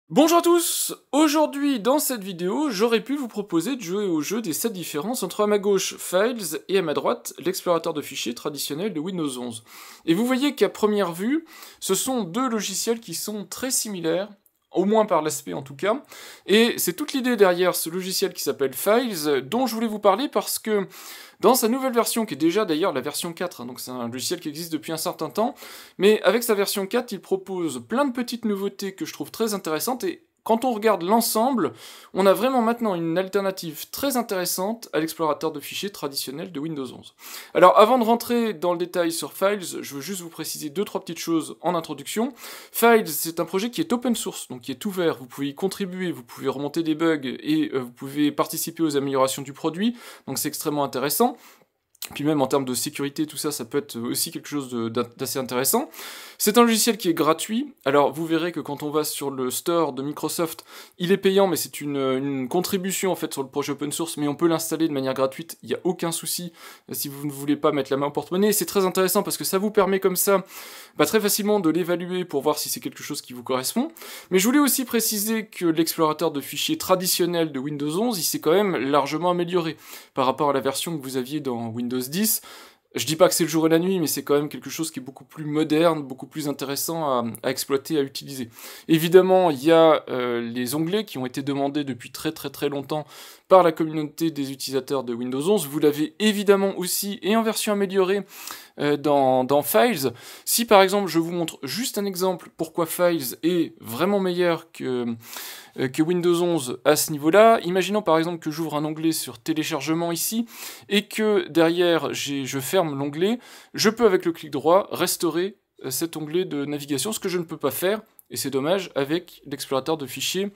Bonjour à tous. Aujourd'hui, dans cette vidéo, j'aurais pu vous proposer de jouer au jeu des 7 différences entre à ma gauche Files et à ma droite l'explorateur de fichiers traditionnel de Windows 11. Et vous voyez qu'à première vue, ce sont deux logiciels qui sont très similaires, au moins par l'aspect en tout cas, et c'est toute l'idée derrière ce logiciel qui s'appelle Files, dont je voulais vous parler parce que dans sa nouvelle version, qui est déjà d'ailleurs la version 4, donc c'est un logiciel qui existe depuis un certain temps, mais avec sa version 4, il propose plein de petites nouveautés que je trouve très intéressantes, et quand on regarde l'ensemble, on a vraiment maintenant une alternative très intéressante à l'explorateur de fichiers traditionnel de Windows 11. Alors avant de rentrer dans le détail sur Files, je veux juste vous préciser 2-3 petites choses en introduction. Files, c'est un projet qui est open source, donc qui est ouvert, vous pouvez y contribuer, vous pouvez remonter des bugs, et vous pouvez participer aux améliorations du produit, donc c'est extrêmement intéressant. Puis même en termes de sécurité, tout ça, ça peut être aussi quelque chose d'assez intéressant. C'est un logiciel qui est gratuit. Alors vous verrez que quand on va sur le store de Microsoft, il est payant, mais c'est une contribution en fait sur le projet open source, mais on peut l'installer de manière gratuite, il n'y a aucun souci si vous ne voulez pas mettre la main au porte-monnaie. C'est très intéressant parce que ça vous permet comme ça très facilement de l'évaluer pour voir si c'est quelque chose qui vous correspond. Mais je voulais aussi préciser que l'explorateur de fichiers traditionnel de Windows 11, il s'est quand même largement amélioré par rapport à la version que vous aviez dans Windows 10. Je dis pas que c'est le jour et la nuit, mais c'est quand même quelque chose qui est beaucoup plus moderne, beaucoup plus intéressant à exploiter, à utiliser. Évidemment, il y a les onglets qui ont été demandés depuis très longtemps par la communauté des utilisateurs de Windows 11. Vous l'avez évidemment aussi, et en version améliorée, dans Files. Si par exemple je vous montre juste un exemple pourquoi Files est vraiment meilleur que Windows 11 à ce niveau-là, imaginons par exemple que j'ouvre un onglet sur téléchargement ici, et que derrière je ferme l'onglet, je peux avec le clic droit restaurer cet onglet de navigation, ce que je ne peux pas faire, et c'est dommage, avec l'explorateur de fichiers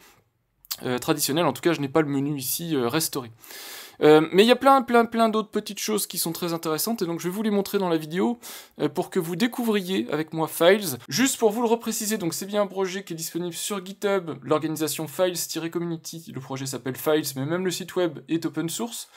traditionnel. En tout cas je n'ai pas le menu ici restauré. Mais il y a plein d'autres petites choses qui sont très intéressantes, et donc je vais vous les montrer dans la vidéo pour que vous découvriez avec moi Files. Juste pour vous le repréciser, donc c'est bien un projet qui est disponible sur GitHub, l'organisation Files-Community, le projet s'appelle Files, mais même le site web est open source.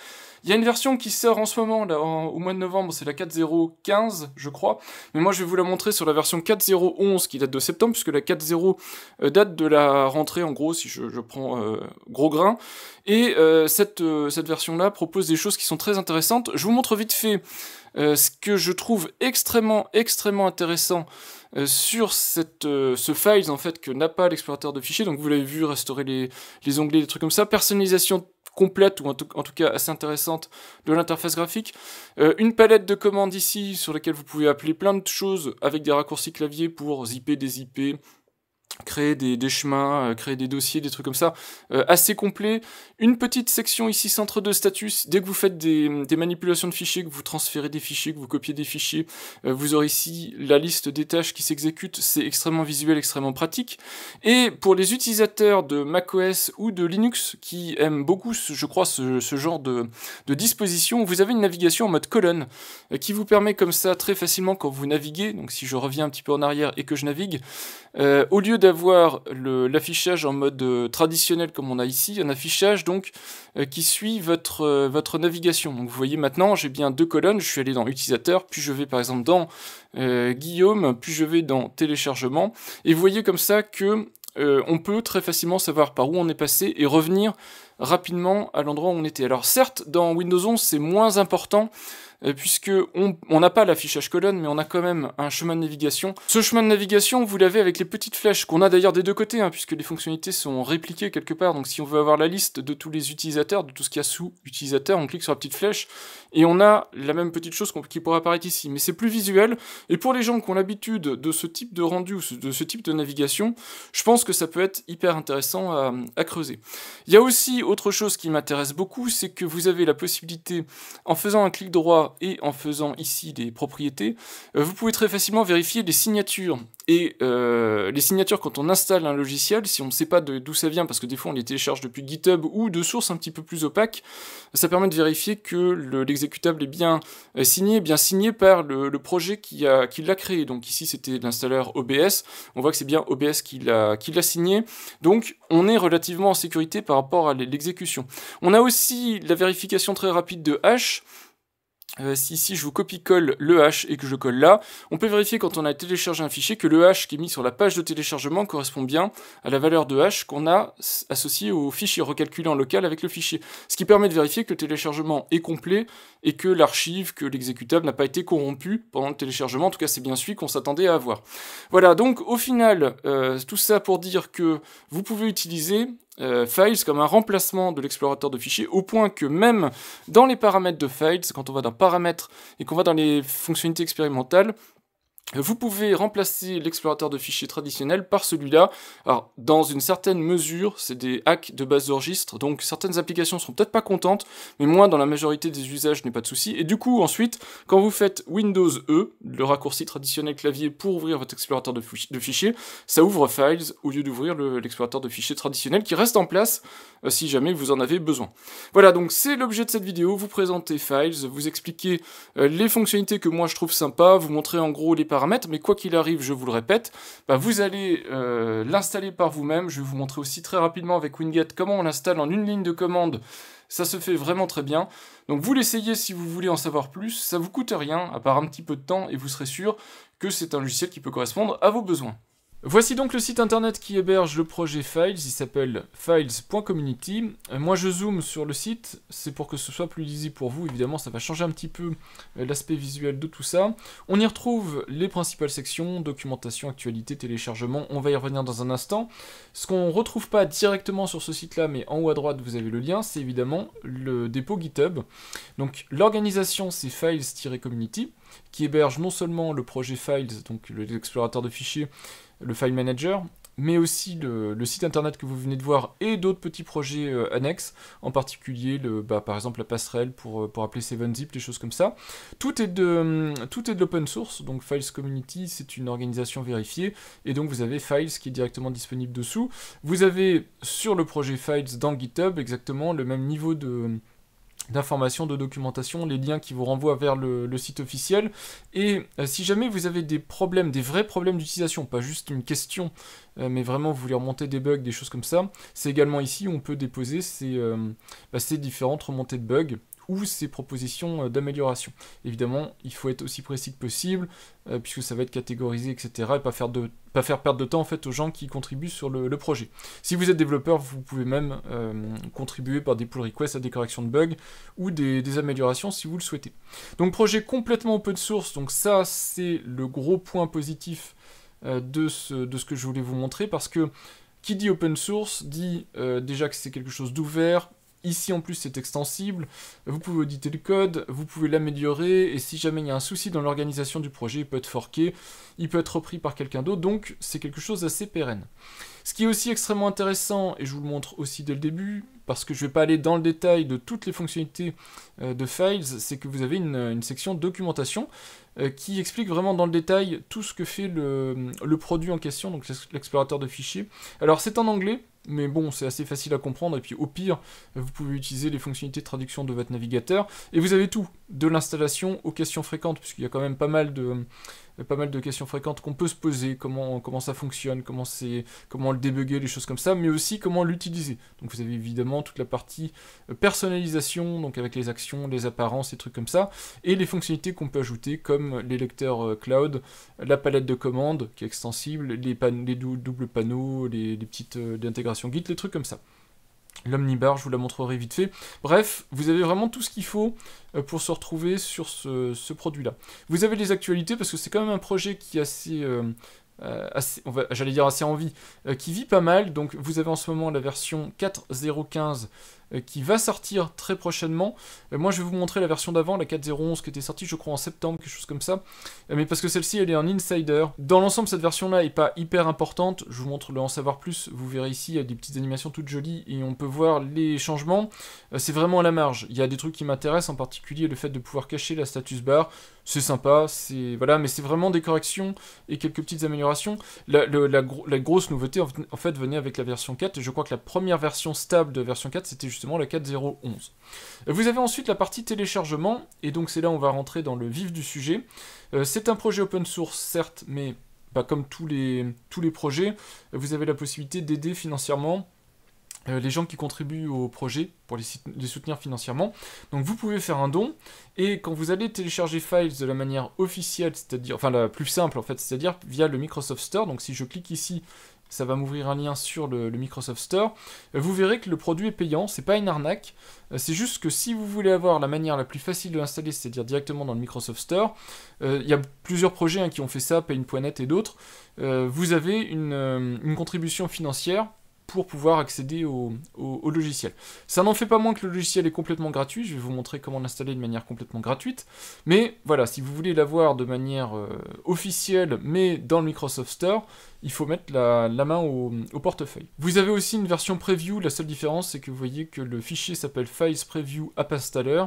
Il y a une version qui sort en ce moment, là, au mois de novembre, c'est la 4.0.15, je crois, mais moi je vais vous la montrer sur la version 4.0.11 qui date de septembre, puisque la 4.0 date de la rentrée, en gros, si je prends gros grain, et cette version-là propose des choses qui sont très intéressantes. Je vous montre vite fait ce que je trouve extrêmement intéressant sur ce Files, en fait, que n'a pas l'explorateur de fichiers. Donc vous l'avez vu, restaurer les onglets, des trucs comme ça, personnalisation complète, ou en tout cas assez intéressante, de l'interface graphique, une palette de commandes ici, sur laquelle vous pouvez appeler plein de choses, avec des raccourcis clavier pour zipper, dézipper, créer des chemins, créer des dossiers, des trucs comme ça, assez complet. Une petite section ici, centre de status, dès que vous faites des manipulations de fichiers, que vous transférez des fichiers, que vous copiez des fichiers, vous aurez ici la liste des tâches qui s'exécutent, c'est extrêmement visuel, extrêmement pratique. Et pour les utilisateurs de macOS ou de Linux, qui aiment beaucoup, je crois, ce genre de disposition, vous avez une navigation en mode colonne, qui vous permet comme ça, très facilement, quand vous naviguez, donc si je reviens un petit peu en arrière et que je navigue, au lieu d'avoir l'affichage en mode traditionnel comme on a ici, un affichage donc qui suit votre navigation. Donc vous voyez maintenant, j'ai bien deux colonnes, je suis allé dans utilisateur, puis je vais par exemple dans Guillaume, puis je vais dans téléchargement, et vous voyez comme ça que on peut très facilement savoir par où on est passé et revenir rapidement à l'endroit où on était. Alors certes, dans Windows 11, c'est moins important, puisque on n'a pas l'affichage colonne, mais on a quand même un chemin de navigation. Ce chemin de navigation, vous l'avez avec les petites flèches, qu'on a d'ailleurs des deux côtés, puisque les fonctionnalités sont répliquées quelque part. Donc si on veut avoir la liste de tous les utilisateurs, de tout ce qu'il y a sous utilisateur, on clique sur la petite flèche, et on a la même petite chose qui pourrait apparaître ici. Mais c'est plus visuel, et pour les gens qui ont l'habitude de ce type de rendu, ou de ce type de navigation, je pense que ça peut être hyper intéressant à creuser. Il y a aussi autre chose qui m'intéresse beaucoup, c'est que vous avez la possibilité, en faisant un clic droit et en faisant ici des propriétés, vous pouvez très facilement vérifier les signatures. Et les signatures, quand on installe un logiciel, si on ne sait pas d'où ça vient, parce que des fois on les télécharge depuis GitHub ou de sources un petit peu plus opaques, ça permet de vérifier que l'exécutable est bien signé par le projet qui l'a créé. Donc ici c'était l'installeur OBS, on voit que c'est bien OBS qui l'a signé, donc on est relativement en sécurité par rapport à l'exécution. On a aussi la vérification très rapide de hash. si ici je vous copie-colle le hash et que je colle là, on peut vérifier quand on a téléchargé un fichier que le hash qui est mis sur la page de téléchargement correspond bien à la valeur de hash qu'on a associée au fichier, recalculé en local avec le fichier. Ce qui permet de vérifier que le téléchargement est complet et que l'archive, que l'exécutable n'a pas été corrompu pendant le téléchargement. En tout cas, c'est bien celui qu'on s'attendait à avoir. Voilà, donc au final, tout ça pour dire que vous pouvez utiliser Files comme un remplacement de l'explorateur de fichiers, au point que même dans les paramètres de Files, quand on va dans paramètres et qu'on va dans les fonctionnalités expérimentales, vous pouvez remplacer l'explorateur de fichiers traditionnel par celui-là. Alors, dans une certaine mesure, c'est des hacks de base de registre, donc certaines applications seront peut-être pas contentes, mais moi, dans la majorité des usages, je n'ai pas de souci. Et du coup, ensuite, quand vous faites Windows E, le raccourci traditionnel clavier pour ouvrir votre explorateur de fichiers, ça ouvre Files au lieu d'ouvrir l'explorateur de fichiers traditionnel qui reste en place si jamais vous en avez besoin. Voilà, donc c'est l'objet de cette vidéo, vous présenter Files, vous expliquer les fonctionnalités que moi je trouve sympas, vous montrer en gros les paramètres, mais quoi qu'il arrive, je vous le répète, vous allez l'installer par vous-même. Je vais vous montrer aussi très rapidement avec Winget comment on l'installe en une ligne de commande. Ça se fait vraiment très bien. Donc vous l'essayez si vous voulez en savoir plus, ça vous coûte rien, à part un petit peu de temps, et vous serez sûr que c'est un logiciel qui peut correspondre à vos besoins. Voici donc le site internet qui héberge le projet Files, il s'appelle files.community. Moi je zoome sur le site, c'est pour que ce soit plus lisible pour vous, évidemment ça va changer un petit peu l'aspect visuel de tout ça. On y retrouve les principales sections, documentation, actualité, téléchargement, on va y revenir dans un instant. Ce qu'on ne retrouve pas directement sur ce site là, mais en haut à droite vous avez le lien, c'est évidemment le dépôt GitHub. Donc l'organisation c'est files-community, qui héberge non seulement le projet Files, donc l'explorateur de fichiers, le file manager, mais aussi le site internet que vous venez de voir et d'autres petits projets annexes, en particulier par exemple la passerelle pour appeler 7zip, les choses comme ça. Tout est de l'open source, donc Files Community, c'est une organisation vérifiée, et donc vous avez Files qui est directement disponible dessous. Vous avez sur le projet Files dans GitHub exactement le même niveau d'informations, de documentation, les liens qui vous renvoient vers le site officiel. Et si jamais vous avez des problèmes, des vrais problèmes d'utilisation, pas juste une question, mais vraiment vous voulez remonter des bugs, des choses comme ça, c'est également ici où on peut déposer ces différentes remontées de bugs ou ces propositions d'amélioration. Évidemment, il faut être aussi précis que possible, puisque ça va être catégorisé, etc., et pas faire perdre de temps en fait aux gens qui contribuent sur le projet. Si vous êtes développeur, vous pouvez même contribuer par des pull requests à des corrections de bugs ou des améliorations si vous le souhaitez. Donc projet complètement open source, donc ça c'est le gros point positif de ce que je voulais vous montrer, parce que qui dit open source dit déjà que c'est quelque chose d'ouvert. Ici en plus c'est extensible, vous pouvez auditer le code, vous pouvez l'améliorer, et si jamais il y a un souci dans l'organisation du projet, il peut être forké, il peut être repris par quelqu'un d'autre, donc c'est quelque chose d'assez pérenne. Ce qui est aussi extrêmement intéressant, et je vous le montre aussi dès le début, parce que je ne vais pas aller dans le détail de toutes les fonctionnalités de Files, c'est que vous avez une section documentation qui explique vraiment dans le détail tout ce que fait le produit en question, donc l'explorateur de fichiers. Alors c'est en anglais, mais bon, c'est assez facile à comprendre, et puis au pire, vous pouvez utiliser les fonctionnalités de traduction de votre navigateur, et vous avez tout, de l'installation aux questions fréquentes, puisqu'il y a quand même pas mal de questions fréquentes qu'on peut se poser, comment ça fonctionne, comment le débugger, les choses comme ça, mais aussi comment l'utiliser. Donc vous avez évidemment toute la partie personnalisation, donc avec les actions, les apparences, les trucs comme ça, et les fonctionnalités qu'on peut ajouter, comme les lecteurs cloud, la palette de commandes, qui est extensible, les doubles panneaux, les petites d'intégration Git, les trucs comme ça. L'omnibar, je vous la montrerai vite fait. Bref, vous avez vraiment tout ce qu'il faut pour se retrouver sur ce produit-là. Vous avez les actualités, parce que c'est quand même un projet qui est assez en vie, qui vit pas mal. Donc vous avez en ce moment la version 4.0.15 qui va sortir très prochainement. Moi je vais vous montrer la version d'avant, la 4.0.11 qui était sortie je crois en septembre, quelque chose comme ça, mais parce que celle-ci elle est en insider. Dans l'ensemble cette version là est pas hyper importante, je vous montre le en savoir plus, vous verrez ici il y a des petites animations toutes jolies et on peut voir les changements, c'est vraiment à la marge. Il y a des trucs qui m'intéressent, en particulier le fait de pouvoir cacher la status bar, c'est sympa, voilà, mais c'est vraiment des corrections et quelques petites améliorations. La grosse nouveauté en fait venait avec la version 4, et je crois que la première version stable de la version 4 c'était justement la 4.0.11. Vous avez ensuite la partie téléchargement, et donc c'est là où on va rentrer dans le vif du sujet. C'est un projet open source certes, mais pas comme tous les projets, vous avez la possibilité d'aider financièrement les gens qui contribuent au projet pour les soutenir financièrement. Donc vous pouvez faire un don, et quand vous allez télécharger Files de la manière officielle, c'est-à-dire, enfin la plus simple en fait, c'est-à-dire via le Microsoft Store, donc si je clique ici, ça va m'ouvrir un lien sur le Microsoft Store, vous verrez que le produit est payant, c'est pas une arnaque, c'est juste que si vous voulez avoir la manière la plus facile de l'installer, c'est-à-dire directement dans le Microsoft Store, il y a plusieurs projets qui ont fait ça, Paint.net et d'autres, vous avez une contribution financière pour pouvoir accéder au logiciel. Ça n'en fait pas moins que le logiciel est complètement gratuit, je vais vous montrer comment l'installer de manière complètement gratuite, mais voilà, si vous voulez l'avoir de manière officielle, mais dans le Microsoft Store, il faut mettre la main au portefeuille. Vous avez aussi une version preview, la seule différence c'est que vous voyez que le fichier s'appelle Files Preview App Installer,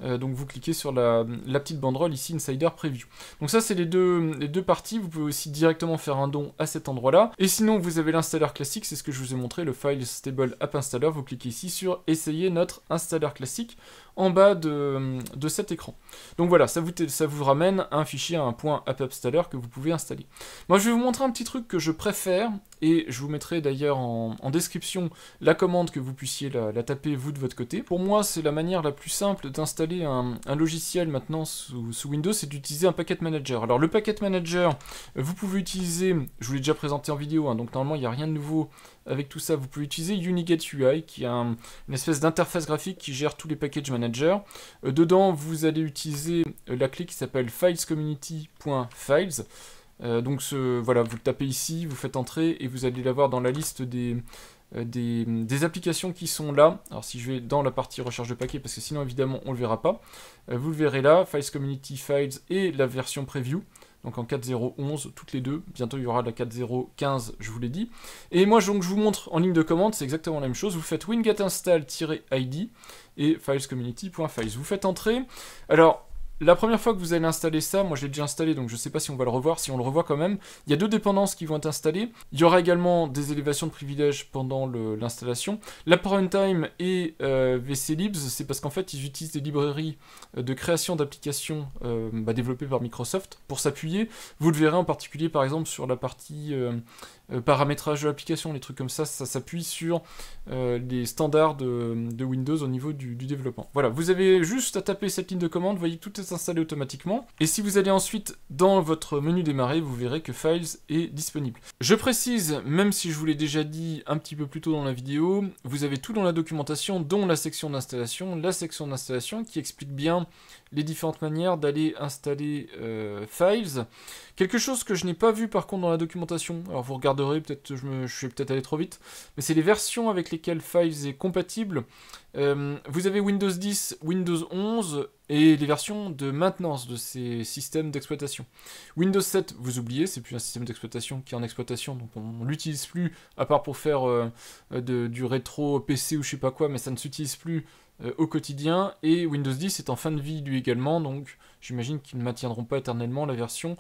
donc vous cliquez sur la petite banderole ici, Insider Preview. Donc ça c'est les deux parties, vous pouvez aussi directement faire un don à cet endroit-là, et sinon vous avez l'installeur classique, c'est ce que je vous ai montré, le Files Stable App Installer, vous cliquez ici sur Essayer notre installeur classique, en bas de cet écran. Donc voilà, ça vous ramène un fichier, un point app installer que vous pouvez installer. Moi je vais vous montrer un petit truc que je préfère, et je vous mettrai d'ailleurs en description la commande que vous puissiez la taper vous de votre côté. Pour moi c'est la manière la plus simple d'installer un logiciel maintenant sous Windows, c'est d'utiliser un Package Manager. Alors le Package Manager, vous pouvez utiliser, je vous l'ai déjà présenté en vidéo, donc normalement il n'y a rien de nouveau avec tout ça, vous pouvez utiliser Uniget UI, qui est une espèce d'interface graphique qui gère tous les package managers. Dedans, vous allez utiliser la clé qui s'appelle filescommunity.files. Donc voilà, vous le tapez ici, vous faites entrer, et vous allez l'avoir dans la liste des applications qui sont là. Alors si je vais dans la partie recherche de paquets, parce que sinon évidemment on ne le verra pas, vous le verrez là, Files Community Files et la version Preview, donc en 4.0.11, toutes les deux. Bientôt il y aura la 4.0.15, je vous l'ai dit. Et moi donc je vous montre en ligne de commande, c'est exactement la même chose. Vous faites winget install-id et filescommunity.files. Vous faites entrer. Alors la première fois que vous allez installer ça, moi je l'ai déjà installé, donc je ne sais pas si on va le revoir, si on le revoit quand même, il y a deux dépendances qui vont être installées. Il y aura également des élévations de privilèges pendant l'installation. La Runtime et VCLibs, c'est parce qu'en fait ils utilisent des librairies de création d'applications développées par Microsoft pour s'appuyer. Vous le verrez en particulier par exemple sur la partie paramétrage de l'application, les trucs comme ça s'appuie sur les standards de Windows au niveau du développement. Voilà, vous avez juste à taper cette ligne de commande, vous voyez que tout est installé automatiquement, et si vous allez ensuite dans votre menu démarrer, vous verrez que Files est disponible. Je précise, même si je vous l'ai déjà dit un petit peu plus tôt dans la vidéo, vous avez tout dans la documentation, dont la section d'installation qui explique bien les différentes manières d'aller installer Files. Quelque chose que je n'ai pas vu par contre dans la documentation, alors vous regarderez, peut-être je vais peut-être aller trop vite, mais c'est les versions avec lesquelles Files est compatible. Vous avez Windows 10, Windows 11 et les versions de maintenance de ces systèmes d'exploitation. Windows 7, vous oubliez, c'est plus un système d'exploitation qui est en exploitation, donc on ne l'utilise plus, à part pour faire du rétro PC ou je sais pas quoi, mais ça ne s'utilise plus au quotidien, et Windows 10 est en fin de vie lui également, donc j'imagine qu'ils ne maintiendront pas éternellement la version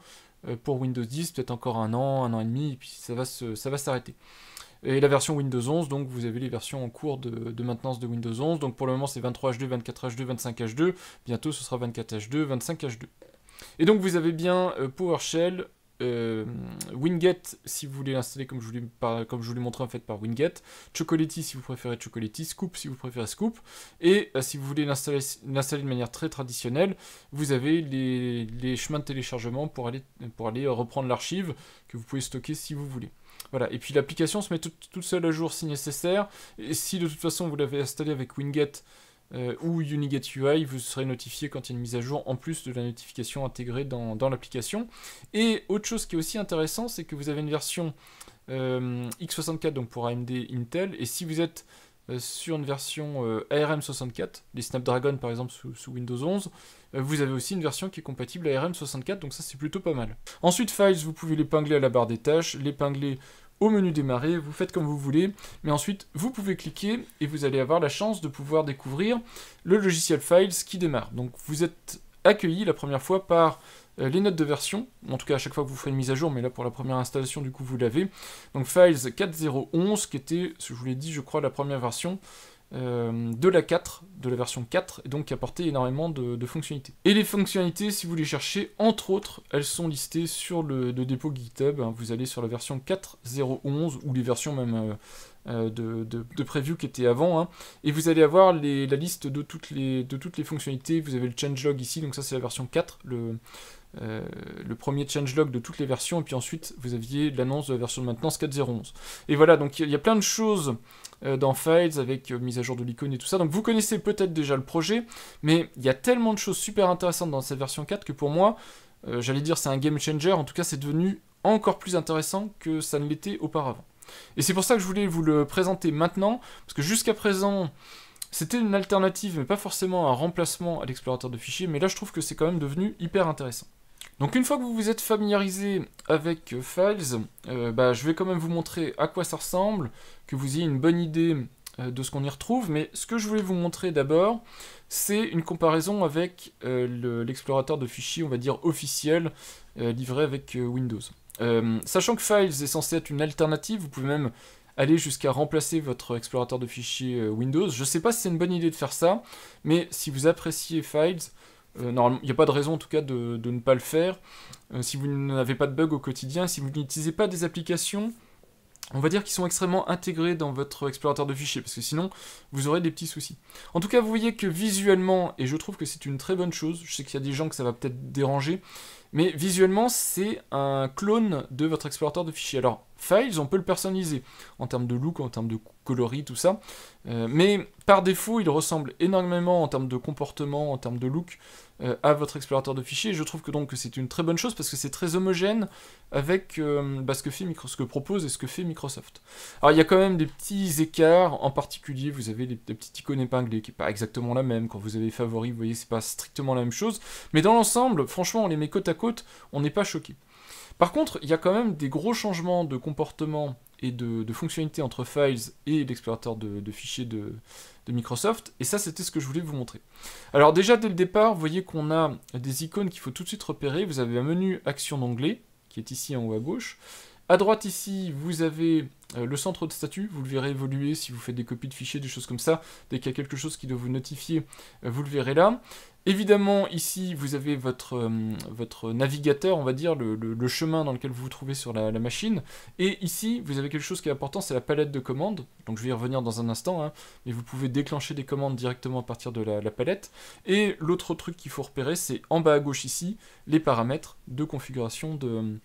pour Windows 10, peut-être encore un an et demi, et puis ça va s'arrêter. Et la version Windows 11, donc vous avez les versions en cours de maintenance de Windows 11, donc pour le moment c'est 23H2, 24H2, 25H2, bientôt ce sera 24H2, 25H2. Et donc vous avez bien PowerShell, Winget si vous voulez l'installer comme je vous l'ai montré en fait par Winget, Chocolatey si vous préférez Chocolatey, Scoop si vous préférez Scoop, et si vous voulez l'installer de manière très traditionnelle, vous avez les chemins de téléchargement pour aller reprendre l'archive que vous pouvez stocker si vous voulez. Voilà, et puis l'application se met toute seule à jour si nécessaire, et si de toute façon vous l'avez installé avec Winget ou Uniget UI, vous serez notifié quand il y a une mise à jour, en plus de la notification intégrée dans l'application. Et autre chose qui est aussi intéressant, c'est que vous avez une version x64, donc pour AMD Intel, et si vous êtes sur une version ARM64, les Snapdragon par exemple sous Windows 11, vous avez aussi une version qui est compatible à ARM64, donc ça c'est plutôt pas mal. Ensuite Files, vous pouvez l'épingler à la barre des tâches, l'épingler au menu démarrer, vous faites comme vous voulez, mais ensuite vous pouvez cliquer et vous allez avoir la chance de pouvoir découvrir le logiciel Files qui démarre. Donc vous êtes accueilli la première fois par les notes de version, en tout cas à chaque fois que vous ferez une mise à jour, mais là pour la première installation du coup vous l'avez. Donc Files 4.0.11 qui était, je vous l'ai dit je crois, la première version de la 4, de la version 4, et donc qui apportait énormément de fonctionnalités. Et les fonctionnalités, si vous les cherchez, entre autres, elles sont listées sur le dépôt GitHub. Hein. Vous allez sur la version 4.0.11, ou les versions même de preview qui étaient avant, hein, et vous allez avoir la liste de toutes les fonctionnalités. Vous avez le changelog ici, donc ça c'est la version 4, le premier changelog de toutes les versions, et puis ensuite vous aviez l'annonce de la version de maintenance 4.0.11. Et voilà, donc il y a plein de choses dans Files, avec mise à jour de l'icône et tout ça, donc vous connaissez peut-être déjà le projet, mais il y a tellement de choses super intéressantes dans cette version 4 que pour moi, j'allais dire c'est un game changer, en tout cas c'est devenu encore plus intéressant que ça ne l'était auparavant. Et c'est pour ça que je voulais vous le présenter maintenant, parce que jusqu'à présent, c'était une alternative, mais pas forcément un remplacement à l'explorateur de fichiers, mais là je trouve que c'est quand même devenu hyper intéressant. Donc une fois que vous vous êtes familiarisé avec Files, je vais quand même vous montrer à quoi ça ressemble, que vous ayez une bonne idée de ce qu'on y retrouve, mais ce que je voulais vous montrer d'abord, c'est une comparaison avec l'explorateur de fichiers, on va dire officiel, livré avec Windows. Sachant que Files est censé être une alternative, vous pouvez même aller jusqu'à remplacer votre explorateur de fichiers Windows. Je ne sais pas si c'est une bonne idée de faire ça, mais si vous appréciez Files, normalement, il n'y a pas de raison en tout cas de ne pas le faire. Si vous n'avez pas de bug au quotidien, si vous n'utilisez pas des applications, on va dire qu'ils sont extrêmement intégrés dans votre explorateur de fichiers, parce que sinon, vous aurez des petits soucis. En tout cas, vous voyez que visuellement, et je trouve que c'est une très bonne chose, je sais qu'il y a des gens que ça va peut-être déranger, mais visuellement, c'est un clone de votre explorateur de fichiers. Alors, Files, on peut le personnaliser, en termes de look, en termes de coloris, tout ça, mais par défaut, il ressemble énormément en termes de comportement, en termes de look, à votre explorateur de fichiers, et je trouve que donc c'est une très bonne chose, parce que c'est très homogène avec ce que propose et ce que fait Microsoft. Alors, il y a quand même des petits écarts, en particulier, vous avez des petites icônes épinglées, qui n'est pas exactement la même, quand vous avez favoris, vous voyez, c'est pas strictement la même chose, mais dans l'ensemble, franchement, on les met côte à côte, on n'est pas choqué. Par contre, il y a quand même des gros changements de comportement et de fonctionnalité entre Files et l'explorateur de fichiers de Microsoft, et ça c'était ce que je voulais vous montrer. Alors déjà dès le départ, vous voyez qu'on a des icônes qu'il faut tout de suite repérer. Vous avez un menu action d'onglet, qui est ici en haut à gauche. À droite ici, vous avez le centre de statut, vous le verrez évoluer si vous faites des copies de fichiers, des choses comme ça. Dès qu'il y a quelque chose qui doit vous notifier, vous le verrez là. Évidemment, ici, vous avez votre navigateur, on va dire, le chemin dans lequel vous vous trouvez sur la machine. Et ici, vous avez quelque chose qui est important, c'est la palette de commandes. Donc je vais y revenir dans un instant, hein, mais vous pouvez déclencher des commandes directement à partir de la palette. Et l'autre truc qu'il faut repérer, c'est en bas à gauche ici, les paramètres de configuration de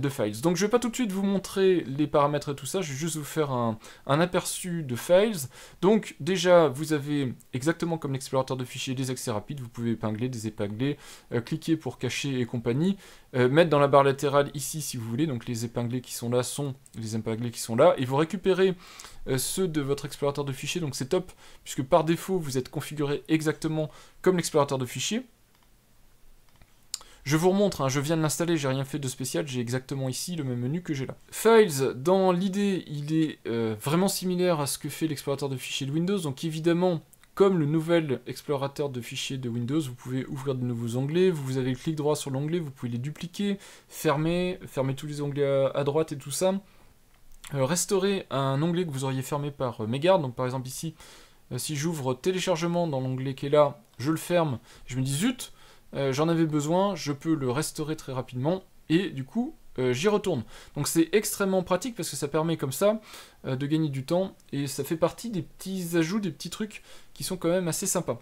Files. Donc je vais pas tout de suite vous montrer les paramètres et tout ça, je vais juste vous faire un aperçu de Files. Donc déjà, vous avez exactement comme l'explorateur de fichiers des accès rapides, vous pouvez épingler, désépingler, cliquer pour cacher et compagnie, mettre dans la barre latérale ici si vous voulez, donc les épinglés qui sont là sont les épinglés qui sont là, et vous récupérez ceux de votre explorateur de fichiers, donc c'est top, puisque par défaut vous êtes configuré exactement comme l'explorateur de fichiers. Je vous remontre, hein, je viens de l'installer, j'ai rien fait de spécial, j'ai exactement ici le même menu que j'ai là. Files, dans l'idée, il est vraiment similaire à ce que fait l'explorateur de fichiers de Windows, donc évidemment, comme le nouvel explorateur de fichiers de Windows, vous pouvez ouvrir de nouveaux onglets, vous avez le clic droit sur l'onglet, vous pouvez les dupliquer, fermer tous les onglets à droite et tout ça, restaurer un onglet que vous auriez fermé par mégarde, donc par exemple ici, si j'ouvre téléchargement dans l'onglet qui est là, je le ferme, je me dis zut, j'en avais besoin, je peux le restaurer très rapidement, et du coup, j'y retourne. Donc c'est extrêmement pratique, parce que ça permet comme ça de gagner du temps, et ça fait partie des petits ajouts, des petits trucs qui sont quand même assez sympas.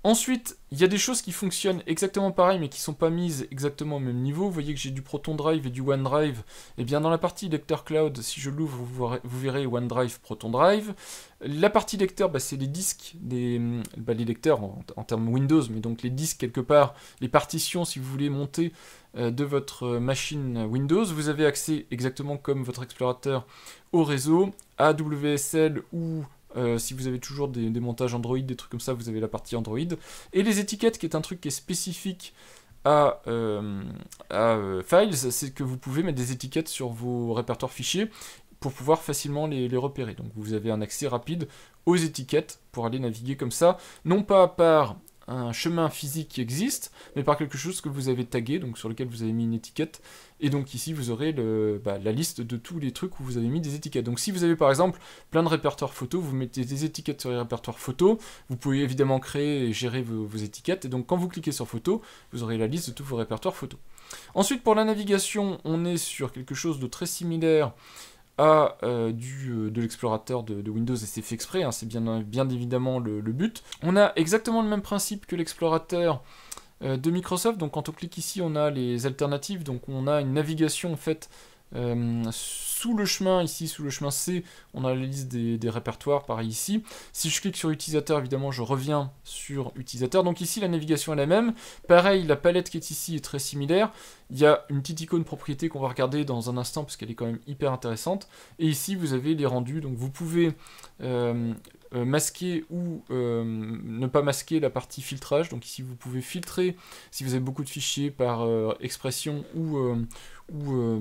Ensuite, il y a des choses qui fonctionnent exactement pareil, mais qui ne sont pas mises exactement au même niveau. Vous voyez que j'ai du Proton Drive et du OneDrive. Et bien dans la partie lecteur cloud, si je l'ouvre, vous verrez OneDrive, Proton Drive. La partie lecteur, c'est les disques, les lecteurs en termes Windows, mais donc les disques quelque part, les partitions si vous voulez monter de votre machine Windows. Vous avez accès exactement comme votre explorateur au réseau, à WSL ou... si vous avez toujours des montages Android, des trucs comme ça, vous avez la partie Android. Et les étiquettes, qui est un truc qui est spécifique à Files, c'est que vous pouvez mettre des étiquettes sur vos répertoires fichiers pour pouvoir facilement les repérer. Donc vous avez un accès rapide aux étiquettes pour aller naviguer comme ça, non pas par un chemin physique qui existe, mais par quelque chose que vous avez tagué, donc sur lequel vous avez mis une étiquette, et donc ici vous aurez la liste de tous les trucs où vous avez mis des étiquettes. Donc si vous avez par exemple plein de répertoires photos, vous mettez des étiquettes sur les répertoires photos, vous pouvez évidemment créer et gérer vos étiquettes, et donc quand vous cliquez sur photo, vous aurez la liste de tous vos répertoires photos. Ensuite pour la navigation, on est sur quelque chose de très similaire à de l'explorateur de Windows, et c'est fait exprès, hein, c'est bien évidemment le but. On a exactement le même principe que l'explorateur de Microsoft, donc quand on clique ici, on a les alternatives, donc on a une navigation en fait sous le chemin, ici sous le chemin C, on a la liste des répertoires, pareil ici. Si je clique sur utilisateur, évidemment, je reviens sur utilisateur. Donc ici, la navigation est la même. Pareil, la palette qui est ici est très similaire. Il y a une petite icône propriété qu'on va regarder dans un instant, parce qu'elle est quand même hyper intéressante. Et ici, vous avez les rendus, donc vous pouvez masquer ou ne pas masquer la partie filtrage. Donc ici, vous pouvez filtrer si vous avez beaucoup de fichiers par expression ou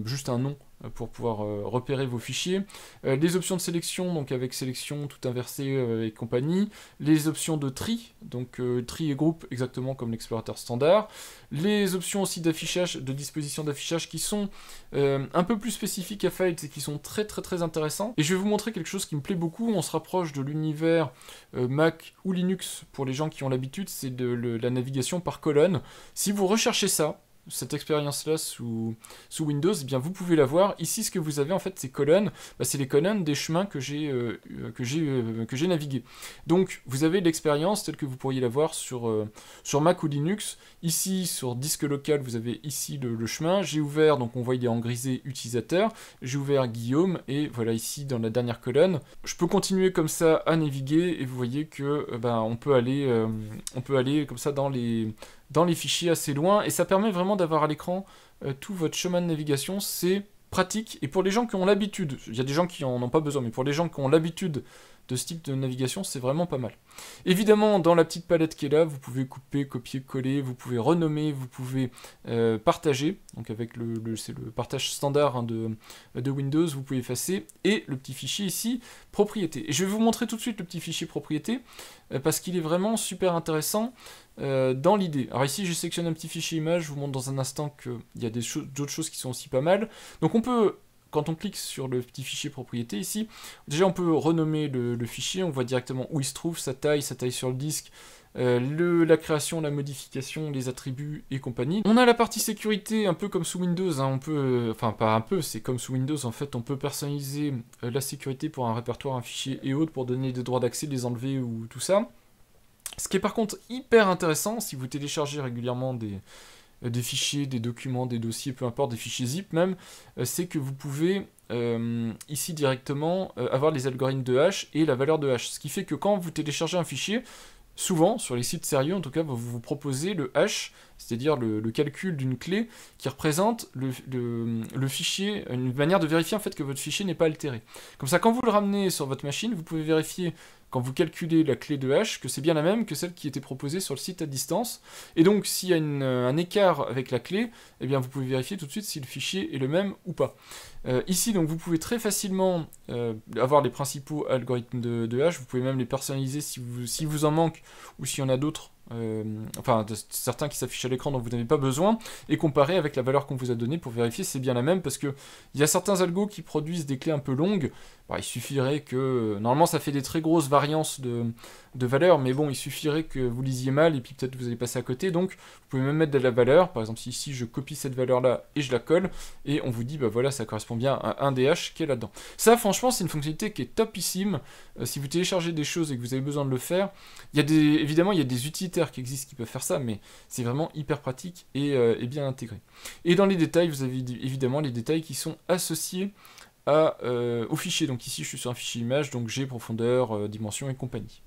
juste un nom pour pouvoir repérer vos fichiers. Les options de sélection, donc avec sélection tout inversé et compagnie. Les options de tri, donc tri et groupe exactement comme l'explorateur standard. Les options aussi d'affichage, de disposition d'affichage qui sont un peu plus spécifiques à Files et qui sont très intéressants. Et je vais vous montrer quelque chose qui me plaît beaucoup. On se rapproche de l'univers Mac ou Linux pour les gens qui ont l'habitude, c'est de la navigation par colonne. Si vous recherchez ça, cette expérience-là sous Windows, eh bien vous pouvez la voir. Ici, ce que vous avez en fait, ces colonnes, c'est les colonnes des chemins que j'ai navigués. Donc, vous avez l'expérience telle que vous pourriez la voir sur Mac ou Linux. Ici, sur disque local, vous avez ici le chemin. J'ai ouvert, donc on voit il est en grisé utilisateur. J'ai ouvert Guillaume, et voilà ici dans la dernière colonne. Je peux continuer comme ça à naviguer, et vous voyez que on peut aller comme ça dans les fichiers assez loin, et ça permet vraiment d'avoir à l'écran tout votre chemin de navigation. C'est pratique, et pour les gens qui ont l'habitude, il y a des gens qui en ont pas besoin, mais pour les gens qui ont l'habitude de ce type de navigation, c'est vraiment pas mal. Évidemment, dans la petite palette qui est là, vous pouvez couper, copier, coller, vous pouvez renommer, vous pouvez partager, donc avec c'est le partage standard hein, de Windows, vous pouvez effacer, et le petit fichier ici, propriété. Et je vais vous montrer tout de suite le petit fichier propriété, parce qu'il est vraiment super intéressant dans l'idée. Alors ici, j'ai sélectionné un petit fichier image, je vous montre dans un instant qu'il y a d'autres choses qui sont aussi pas mal. Donc on peut, quand on clique sur le petit fichier propriété ici, déjà on peut renommer le fichier, on voit directement où il se trouve, sa taille sur le disque, la création, la modification, les attributs et compagnie. On a la partie sécurité, un peu comme sous Windows, hein, on peut, enfin pas un peu, c'est comme sous Windows en fait, on peut personnaliser la sécurité pour un répertoire, un fichier et autres, pour donner des droits d'accès, les enlever ou tout ça. Ce qui est par contre hyper intéressant, si vous téléchargez régulièrement des fichiers, des documents, des dossiers, peu importe, des fichiers zip même, c'est que vous pouvez ici directement avoir les algorithmes de hash et la valeur de hash. Ce qui fait que quand vous téléchargez un fichier, souvent, sur les sites sérieux en tout cas, vous proposez le hash, c'est-à-dire le calcul d'une clé qui représente le fichier, une manière de vérifier en fait que votre fichier n'est pas altéré. Comme ça, quand vous le ramenez sur votre machine, vous pouvez vérifier, quand vous calculez la clé de hash, que c'est bien la même que celle qui était proposée sur le site à distance. Et donc, s'il y a un écart avec la clé, eh bien, vous pouvez vérifier tout de suite si le fichier est le même ou pas. Ici, donc, vous pouvez très facilement avoir les principaux algorithmes de hash. Vous pouvez même les personnaliser si vous en manque ou s'il y en a d'autres. Certains qui s'affichent à l'écran dont vous n'avez pas besoin, et comparer avec la valeur qu'on vous a donnée pour vérifier si c'est bien la même, parce que il y a certains algos qui produisent des clés un peu longues. Il suffirait que, normalement ça fait des très grosses variances de valeurs, mais bon, il suffirait que vous lisiez mal, et puis peut-être vous allez passer à côté, donc vous pouvez même mettre de la valeur. Par exemple, si ici je copie cette valeur là et je la colle, et on vous dit, bah voilà, ça correspond bien à un DH qui est là-dedans. Ça, franchement, c'est une fonctionnalité qui est topissime. Si vous téléchargez des choses et que vous avez besoin de le faire, évidemment, il y a des utilitaires qui existent qui peuvent faire ça, mais c'est vraiment hyper pratique et bien intégré. Et dans les détails, vous avez évidemment les détails qui sont associés au fichier. Donc ici, je suis sur un fichier image, donc G, profondeur, dimension et compagnie.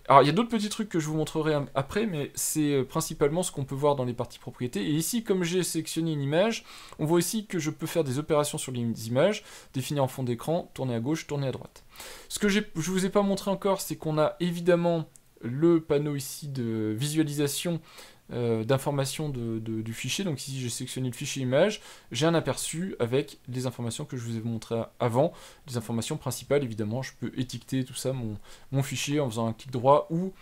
Alors, il y a d'autres petits trucs que je vous montrerai après, mais c'est principalement ce qu'on peut voir dans les parties propriétés. Et ici, comme j'ai sélectionné une image, on voit ici que je peux faire des opérations sur les images, définir en fond d'écran, tourner à gauche, tourner à droite. Ce que je vous ai pas montré encore, c'est qu'on a évidemment le panneau ici de visualisation d'informations du fichier. Donc ici j'ai sélectionné le fichier image, j'ai un aperçu avec les informations que je vous ai montrées avant, les informations principales. Évidemment je peux étiqueter tout ça, mon fichier, en faisant un clic droit ou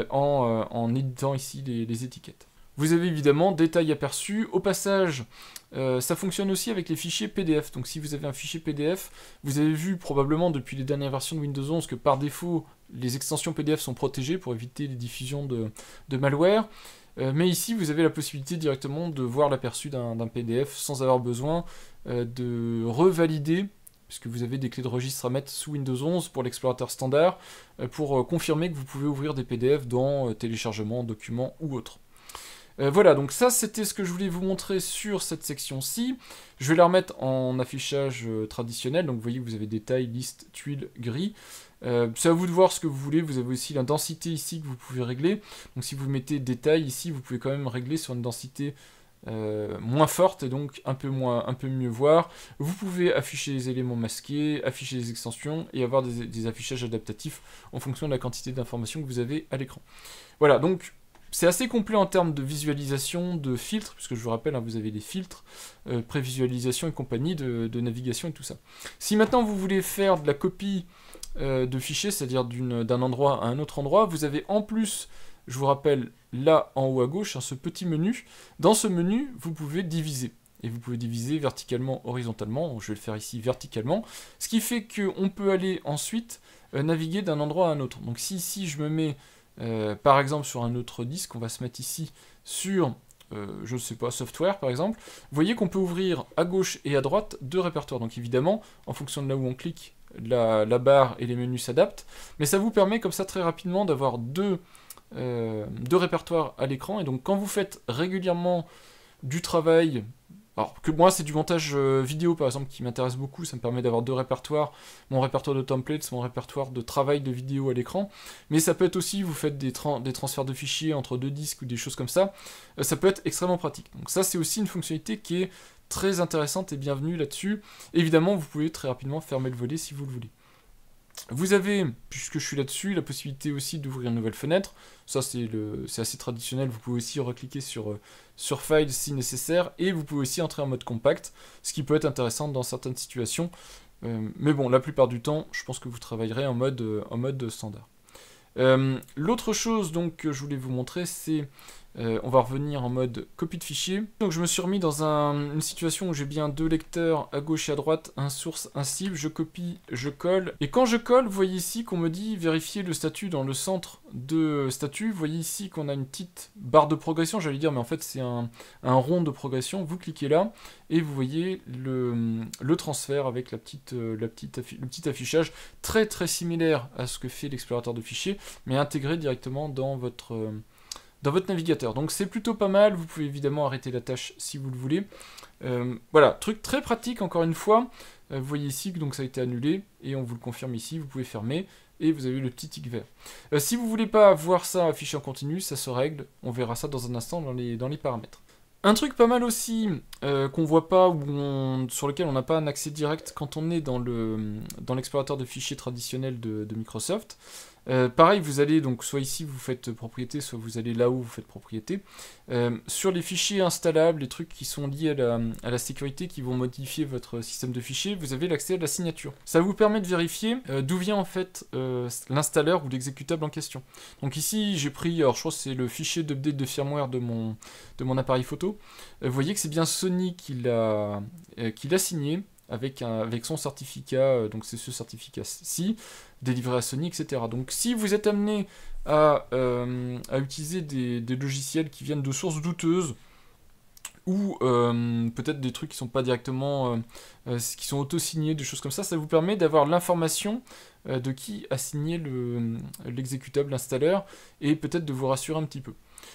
en éditant ici les étiquettes. Vous avez évidemment détail aperçu. Au passage, ça fonctionne aussi avec les fichiers PDF. Donc si vous avez un fichier PDF, vous avez vu probablement depuis les dernières versions de Windows 11 que par défaut, les extensions PDF sont protégées pour éviter les diffusions de malware. Mais ici, vous avez la possibilité directement de voir l'aperçu d'un PDF sans avoir besoin de revalider, puisque vous avez des clés de registre à mettre sous Windows 11 pour l'explorateur standard, pour confirmer que vous pouvez ouvrir des PDF dans téléchargement, documents ou autre. Voilà, donc ça c'était ce que je voulais vous montrer sur cette section-ci. Je vais la remettre en affichage traditionnel, donc vous voyez que vous avez détail, liste, tuiles, gris. C'est à vous de voir ce que vous voulez, vous avez aussi la densité ici que vous pouvez régler. Donc si vous mettez détail ici, vous pouvez quand même régler sur une densité moins forte et donc un peu mieux voir. Vous pouvez afficher les éléments masqués, afficher les extensions et avoir des affichages adaptatifs en fonction de la quantité d'informations que vous avez à l'écran. Voilà, donc c'est assez complet en termes de visualisation, de filtres, puisque je vous rappelle, hein, vous avez des filtres, prévisualisation et compagnie, de navigation et tout ça. Si maintenant vous voulez faire de la copie de fichiers, c'est-à-dire d'un endroit à un autre endroit, vous avez en plus, je vous rappelle, là en haut à gauche, hein, ce petit menu. Dans ce menu, vous pouvez diviser. Et vous pouvez diviser verticalement, horizontalement. Je vais le faire ici verticalement. Ce qui fait qu'on peut aller ensuite naviguer d'un endroit à un autre. Donc si ici je me mets par exemple sur un autre disque, on va se mettre ici sur, je ne sais pas, software par exemple, vous voyez qu'on peut ouvrir à gauche et à droite deux répertoires. Donc évidemment, en fonction de là où on clique, la barre et les menus s'adaptent, mais ça vous permet comme ça très rapidement d'avoir deux répertoires à l'écran. Et donc quand vous faites régulièrement du travail, alors que moi c'est du montage vidéo par exemple qui m'intéresse beaucoup, ça me permet d'avoir deux répertoires, mon répertoire de templates, mon répertoire de travail de vidéo à l'écran, mais ça peut être aussi, vous faites des transferts de fichiers entre deux disques ou des choses comme ça, ça peut être extrêmement pratique. Donc ça c'est aussi une fonctionnalité qui est très intéressante et bienvenue là-dessus. Évidemment vous pouvez très rapidement fermer le volet si vous le voulez. Vous avez, puisque je suis là-dessus, la possibilité aussi d'ouvrir une nouvelle fenêtre. Ça, c'est assez traditionnel. Vous pouvez aussi recliquer sur File si nécessaire. Et vous pouvez aussi entrer en mode compact, ce qui peut être intéressant dans certaines situations. Mais bon, la plupart du temps, je pense que vous travaillerez en mode standard. L'autre chose donc, que je voulais vous montrer, c'est... on va revenir en mode copie de fichier. Donc je me suis remis dans une situation où j'ai bien deux lecteurs à gauche et à droite, un source, un cible, je copie, je colle. Et quand je colle, vous voyez ici qu'on me dit vérifier le statut dans le centre de statut. Vous voyez ici qu'on a une petite barre de progression, j'allais dire, mais en fait c'est un rond de progression. Vous cliquez là et vous voyez le transfert avec le petit affichage très très similaire à ce que fait l'explorateur de fichiers, mais intégré directement dans votre navigateur. Donc c'est plutôt pas mal, vous pouvez évidemment arrêter la tâche si vous le voulez. Voilà, truc très pratique encore une fois. Vous voyez ici que donc ça a été annulé, et on vous le confirme ici, vous pouvez fermer, et vous avez le petit tic vert. Si vous voulez pas voir ça affiché en continu, ça se règle, on verra ça dans un instant dans les paramètres. Un truc pas mal aussi, qu'on voit pas, sur lequel on n'a pas un accès direct quand on est dans l'explorateur de fichiers traditionnel de Microsoft. Pareil, vous allez donc soit ici vous faites propriété, soit vous allez là où vous faites propriété. Sur les fichiers installables, les trucs qui sont liés à la sécurité, qui vont modifier votre système de fichiers, vous avez l'accès à la signature. Ça vous permet de vérifier d'où vient en fait l'installeur ou l'exécutable en question. Donc ici j'ai pris, alors je crois que c'est le fichier d'update de firmware de mon appareil photo. Vous voyez que c'est bien Sony qui l'a signé avec son certificat, donc c'est ce certificat-ci, délivré à Sony, etc. Donc si vous êtes amené à utiliser des logiciels qui viennent de sources douteuses, ou peut-être des trucs qui sont pas directement, qui sont auto-signés, des choses comme ça, ça vous permet d'avoir l'information de qui a signé l'exécutable, l'installeur, et peut-être de vous rassurer un petit peu.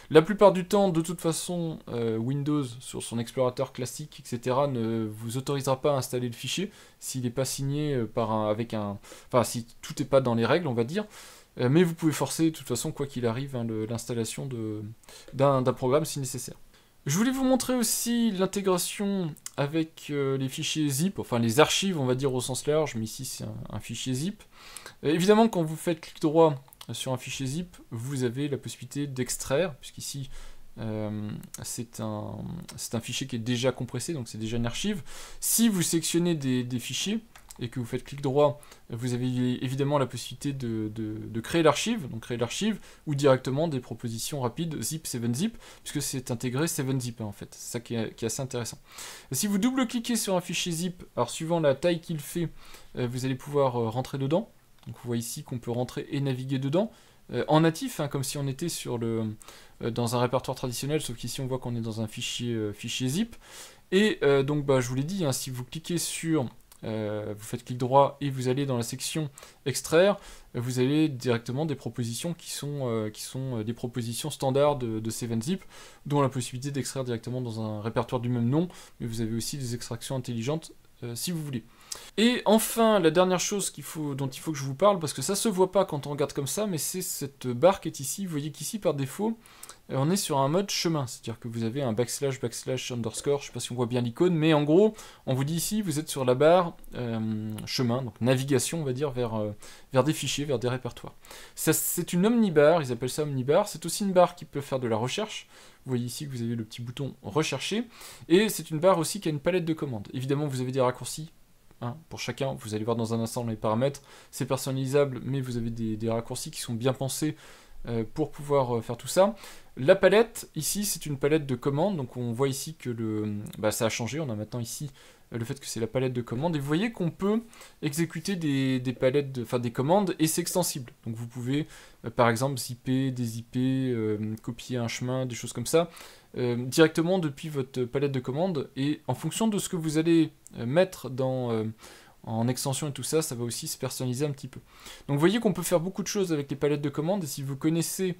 La plupart du temps, de toute façon, Windows, sur son explorateur classique, etc., ne vous autorisera pas à installer le fichier s'il n'est pas signé enfin, si tout n'est pas dans les règles, on va dire. Mais vous pouvez forcer, de toute façon, quoi qu'il arrive, hein, l'installation d'un programme si nécessaire. Je voulais vous montrer aussi l'intégration avec les fichiers zip, enfin les archives, on va dire au sens large, mais ici c'est un fichier zip. Évidemment, quand vous faites clic droit sur un fichier zip, vous avez la possibilité d'extraire, puisqu'ici c'est un fichier qui est déjà compressé, donc c'est déjà une archive. Si vous sélectionnez des fichiers, et que vous faites clic droit, vous avez évidemment la possibilité de créer l'archive, donc créer l'archive, ou directement des propositions rapides zip 7zip, puisque c'est intégré 7zip en fait, c'est ça qui est assez intéressant. Si vous double-cliquez sur un fichier zip, alors suivant la taille qu'il fait, vous allez pouvoir rentrer dedans, donc on voit ici qu'on peut rentrer et naviguer dedans, en natif, hein, comme si on était dans un répertoire traditionnel, sauf qu'ici on voit qu'on est dans un fichier zip. Et donc je vous l'ai dit, hein, si vous cliquez sur, vous faites clic droit et vous allez dans la section extraire, vous avez directement des propositions qui sont des propositions standards de 7zip, dont la possibilité d'extraire directement dans un répertoire du même nom, mais vous avez aussi des extractions intelligentes si vous voulez. Et enfin, la dernière chose dont il faut que je vous parle, parce que ça se voit pas quand on regarde comme ça, mais c'est cette barre qui est ici. Vous voyez qu'ici, par défaut, on est sur un mode chemin, c'est-à-dire que vous avez un backslash, underscore, je sais pas si on voit bien l'icône, mais en gros, on vous dit ici, vous êtes sur la barre chemin, donc navigation, on va dire, vers des fichiers, vers des répertoires. C'est une omnibar, ils appellent ça omnibar, c'est aussi une barre qui peut faire de la recherche. Vous voyez ici que vous avez le petit bouton rechercher, et c'est une barre aussi qui a une palette de commandes. Évidemment, vous avez des raccourcis. Hein, pour chacun, vous allez voir dans un instant les paramètres, c'est personnalisable, mais vous avez des raccourcis qui sont bien pensés pour pouvoir faire tout ça. La palette, ici, c'est une palette de commandes, donc on voit ici que ça a changé, on a maintenant ici le fait que c'est la palette de commandes, et vous voyez qu'on peut exécuter des commandes, et c'est extensible. Donc vous pouvez, par exemple, zipper, dézipper, copier un chemin, des choses comme ça, directement depuis votre palette de commandes, et en fonction de ce que vous allez mettre en extension et tout ça, ça va aussi se personnaliser un petit peu. Donc vous voyez qu'on peut faire beaucoup de choses avec les palettes de commandes, et si vous connaissez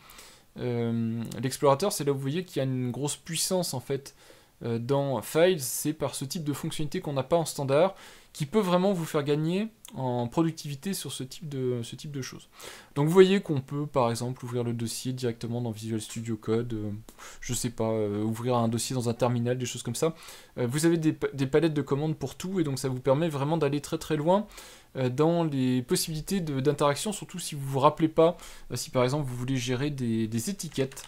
l'explorateur, c'est là où vous voyez qu'il y a une grosse puissance en fait dans Files, c'est par ce type de fonctionnalité qu'on n'a pas en standard, qui peut vraiment vous faire gagner en productivité sur ce type de choses. Donc vous voyez qu'on peut par exemple ouvrir le dossier directement dans Visual Studio Code, je sais pas, ouvrir un dossier dans un terminal, des choses comme ça. Vous avez des palettes de commandes pour tout, et donc ça vous permet vraiment d'aller très très loin dans les possibilités d'interaction, surtout si vous vous rappelez pas, si par exemple vous voulez gérer des étiquettes.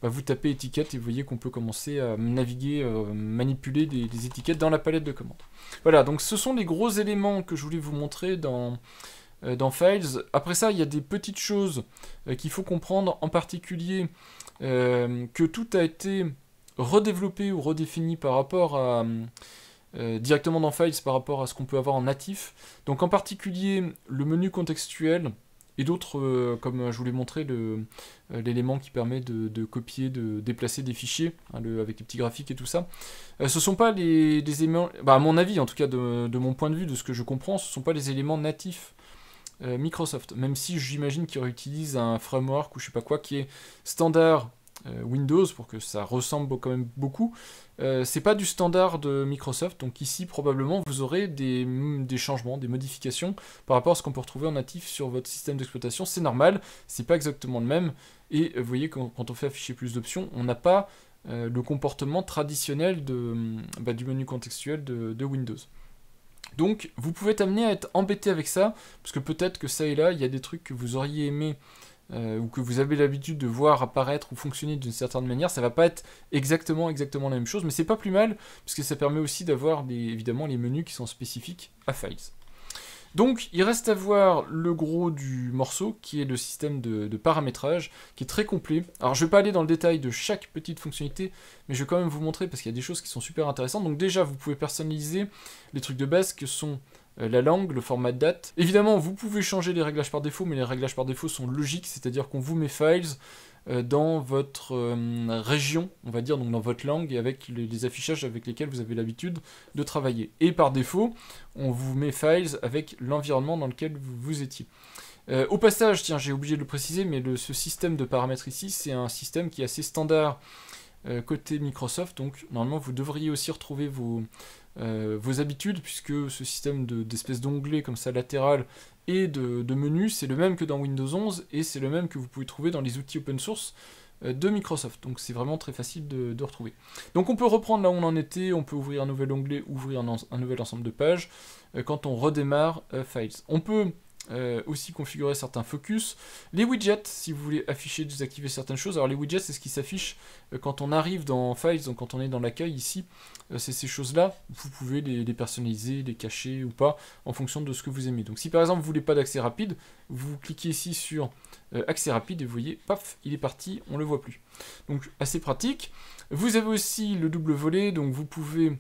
Vous tapez étiquette et vous voyez qu'on peut commencer à naviguer, manipuler des étiquettes dans la palette de commandes. Voilà, donc ce sont les gros éléments que je voulais vous montrer dans Files. Après ça, il y a des petites choses qu'il faut comprendre, en particulier que tout a été redéveloppé ou redéfini par rapport à... directement dans Files par rapport à ce qu'on peut avoir en natif. Donc en particulier, le menu contextuel, et d'autres, comme je vous l'ai montré, l'élément qui permet de copier, de déplacer des fichiers, hein, avec les petits graphiques et tout ça. Ce ne sont pas les éléments, à mon avis, en tout cas de mon point de vue, de ce que je comprends, ce ne sont pas les éléments natifs Microsoft, même si j'imagine qu'ils réutilisent un framework ou je sais pas quoi qui est standard Windows pour que ça ressemble quand même beaucoup. C'est pas du standard de Microsoft, donc ici probablement vous aurez des changements, des modifications par rapport à ce qu'on peut retrouver en natif sur votre système d'exploitation. C'est normal, c'est pas exactement le même, et vous voyez quand on fait afficher plus d'options, on n'a pas le comportement traditionnel du menu contextuel de Windows. Donc vous pouvez être amené à être embêté avec ça, parce que peut-être que ça et là, il y a des trucs que vous auriez aimé ou que vous avez l'habitude de voir apparaître ou fonctionner d'une certaine manière, ça va pas être exactement la même chose, mais c'est pas plus mal, parce que ça permet aussi d'avoir évidemment les menus qui sont spécifiques à Files. Donc il reste à voir le gros du morceau, qui est le système de paramétrage, qui est très complet. Alors je vais pas aller dans le détail de chaque petite fonctionnalité, mais je vais quand même vous montrer, parce qu'il y a des choses qui sont super intéressantes. Donc déjà, vous pouvez personnaliser les trucs de base que sont la langue, le format de date. Évidemment, vous pouvez changer les réglages par défaut, mais les réglages par défaut sont logiques, c'est-à-dire qu'on vous met Files dans votre région, on va dire, donc dans votre langue, et avec les affichages avec lesquels vous avez l'habitude de travailler. Et par défaut, on vous met Files avec l'environnement dans lequel vous étiez. Au passage, tiens, j'ai oublié de le préciser, mais ce système de paramètres ici, c'est un système qui est assez standard côté Microsoft, donc normalement vous devriez aussi retrouver vos habitudes, puisque ce système d'espèce d'onglet comme ça latéral et de menu, c'est le même que dans Windows 11, et c'est le même que vous pouvez trouver dans les outils open source de Microsoft, donc c'est vraiment très facile de retrouver. Donc on peut reprendre là où on en était, on peut ouvrir un nouvel onglet, ouvrir un nouvel ensemble de pages, quand on redémarre Files. On peut aussi configurer certains focus. Les widgets, si vous voulez afficher, désactiver certaines choses. Alors les widgets, c'est ce qui s'affiche quand on arrive dans Files, donc quand on est dans l'accueil ici. C'est ces choses-là, vous pouvez les personnaliser, les cacher ou pas, en fonction de ce que vous aimez. Donc si par exemple vous voulez pas d'accès rapide, vous cliquez ici sur accès rapide et vous voyez, paf, il est parti, on le voit plus. Donc assez pratique. Vous avez aussi le double volet, donc vous pouvez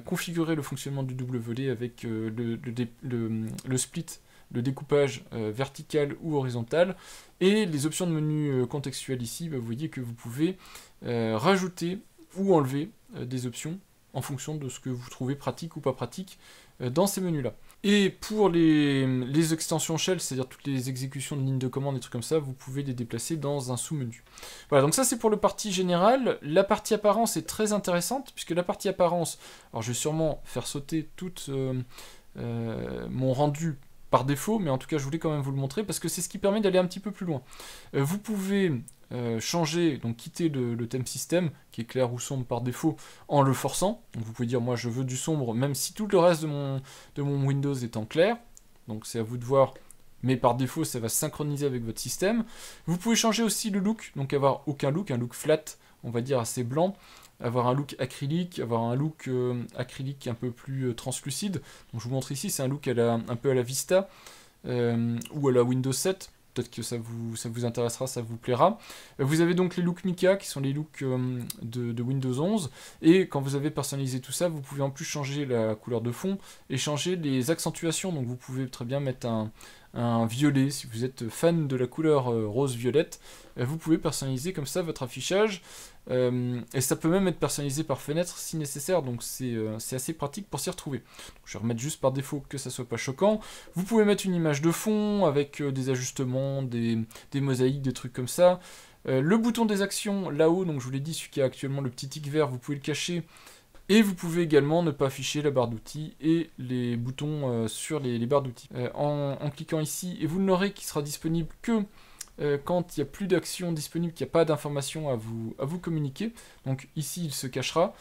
configurer le fonctionnement du double volet avec le split, le découpage vertical ou horizontal, et les options de menu contextuel ici, vous voyez que vous pouvez rajouter ou enlever des options en fonction de ce que vous trouvez pratique ou pas pratique dans ces menus-là. Et pour les extensions shell, c'est-à-dire toutes les exécutions de lignes de commande, des trucs comme ça, vous pouvez les déplacer dans un sous-menu. Voilà, donc ça c'est pour le partie générale. La partie apparence est très intéressante, puisque la partie apparence, alors je vais sûrement faire sauter tout mon rendu par défaut, mais en tout cas je voulais quand même vous le montrer, parce que c'est ce qui permet d'aller un petit peu plus loin. Vous pouvez changer, donc quitter le thème système, qui est clair ou sombre par défaut, en le forçant. Donc vous pouvez dire, moi je veux du sombre, même si tout le reste de mon Windows est en clair. Donc c'est à vous de voir, mais par défaut ça va synchroniser avec votre système. Vous pouvez changer aussi le look, donc avoir aucun look, un look flat, on va dire assez blanc, avoir un look acrylique, avoir un look acrylique un peu plus translucide. Donc je vous montre ici, c'est un look un peu à la Vista, ou à la Windows 7. Peut-être que ça vous intéressera, ça vous plaira. Vous avez donc les looks Mica, qui sont les looks de Windows 11. Et quand vous avez personnalisé tout ça, vous pouvez en plus changer la couleur de fond et changer les accentuations. Donc vous pouvez très bien mettre un violet, si vous êtes fan de la couleur rose-violette. Vous pouvez personnaliser comme ça votre affichage. Et ça peut même être personnalisé par fenêtre si nécessaire, donc c'est assez pratique pour s'y retrouver. Donc, je vais remettre juste par défaut que ça soit pas choquant. Vous pouvez mettre une image de fond avec des ajustements, des mosaïques, des trucs comme ça. Le bouton des actions là-haut, donc je vous l'ai dit, celui qui a actuellement le petit tic vert, vous pouvez le cacher. Et vous pouvez également ne pas afficher la barre d'outils et les boutons sur les barres d'outils. En cliquant ici, et vous n'aurez qui sera disponible que quand il n'y a plus d'actions disponibles, qu'il n'y a pas d'informations à vous communiquer. Donc ici, il se cachera,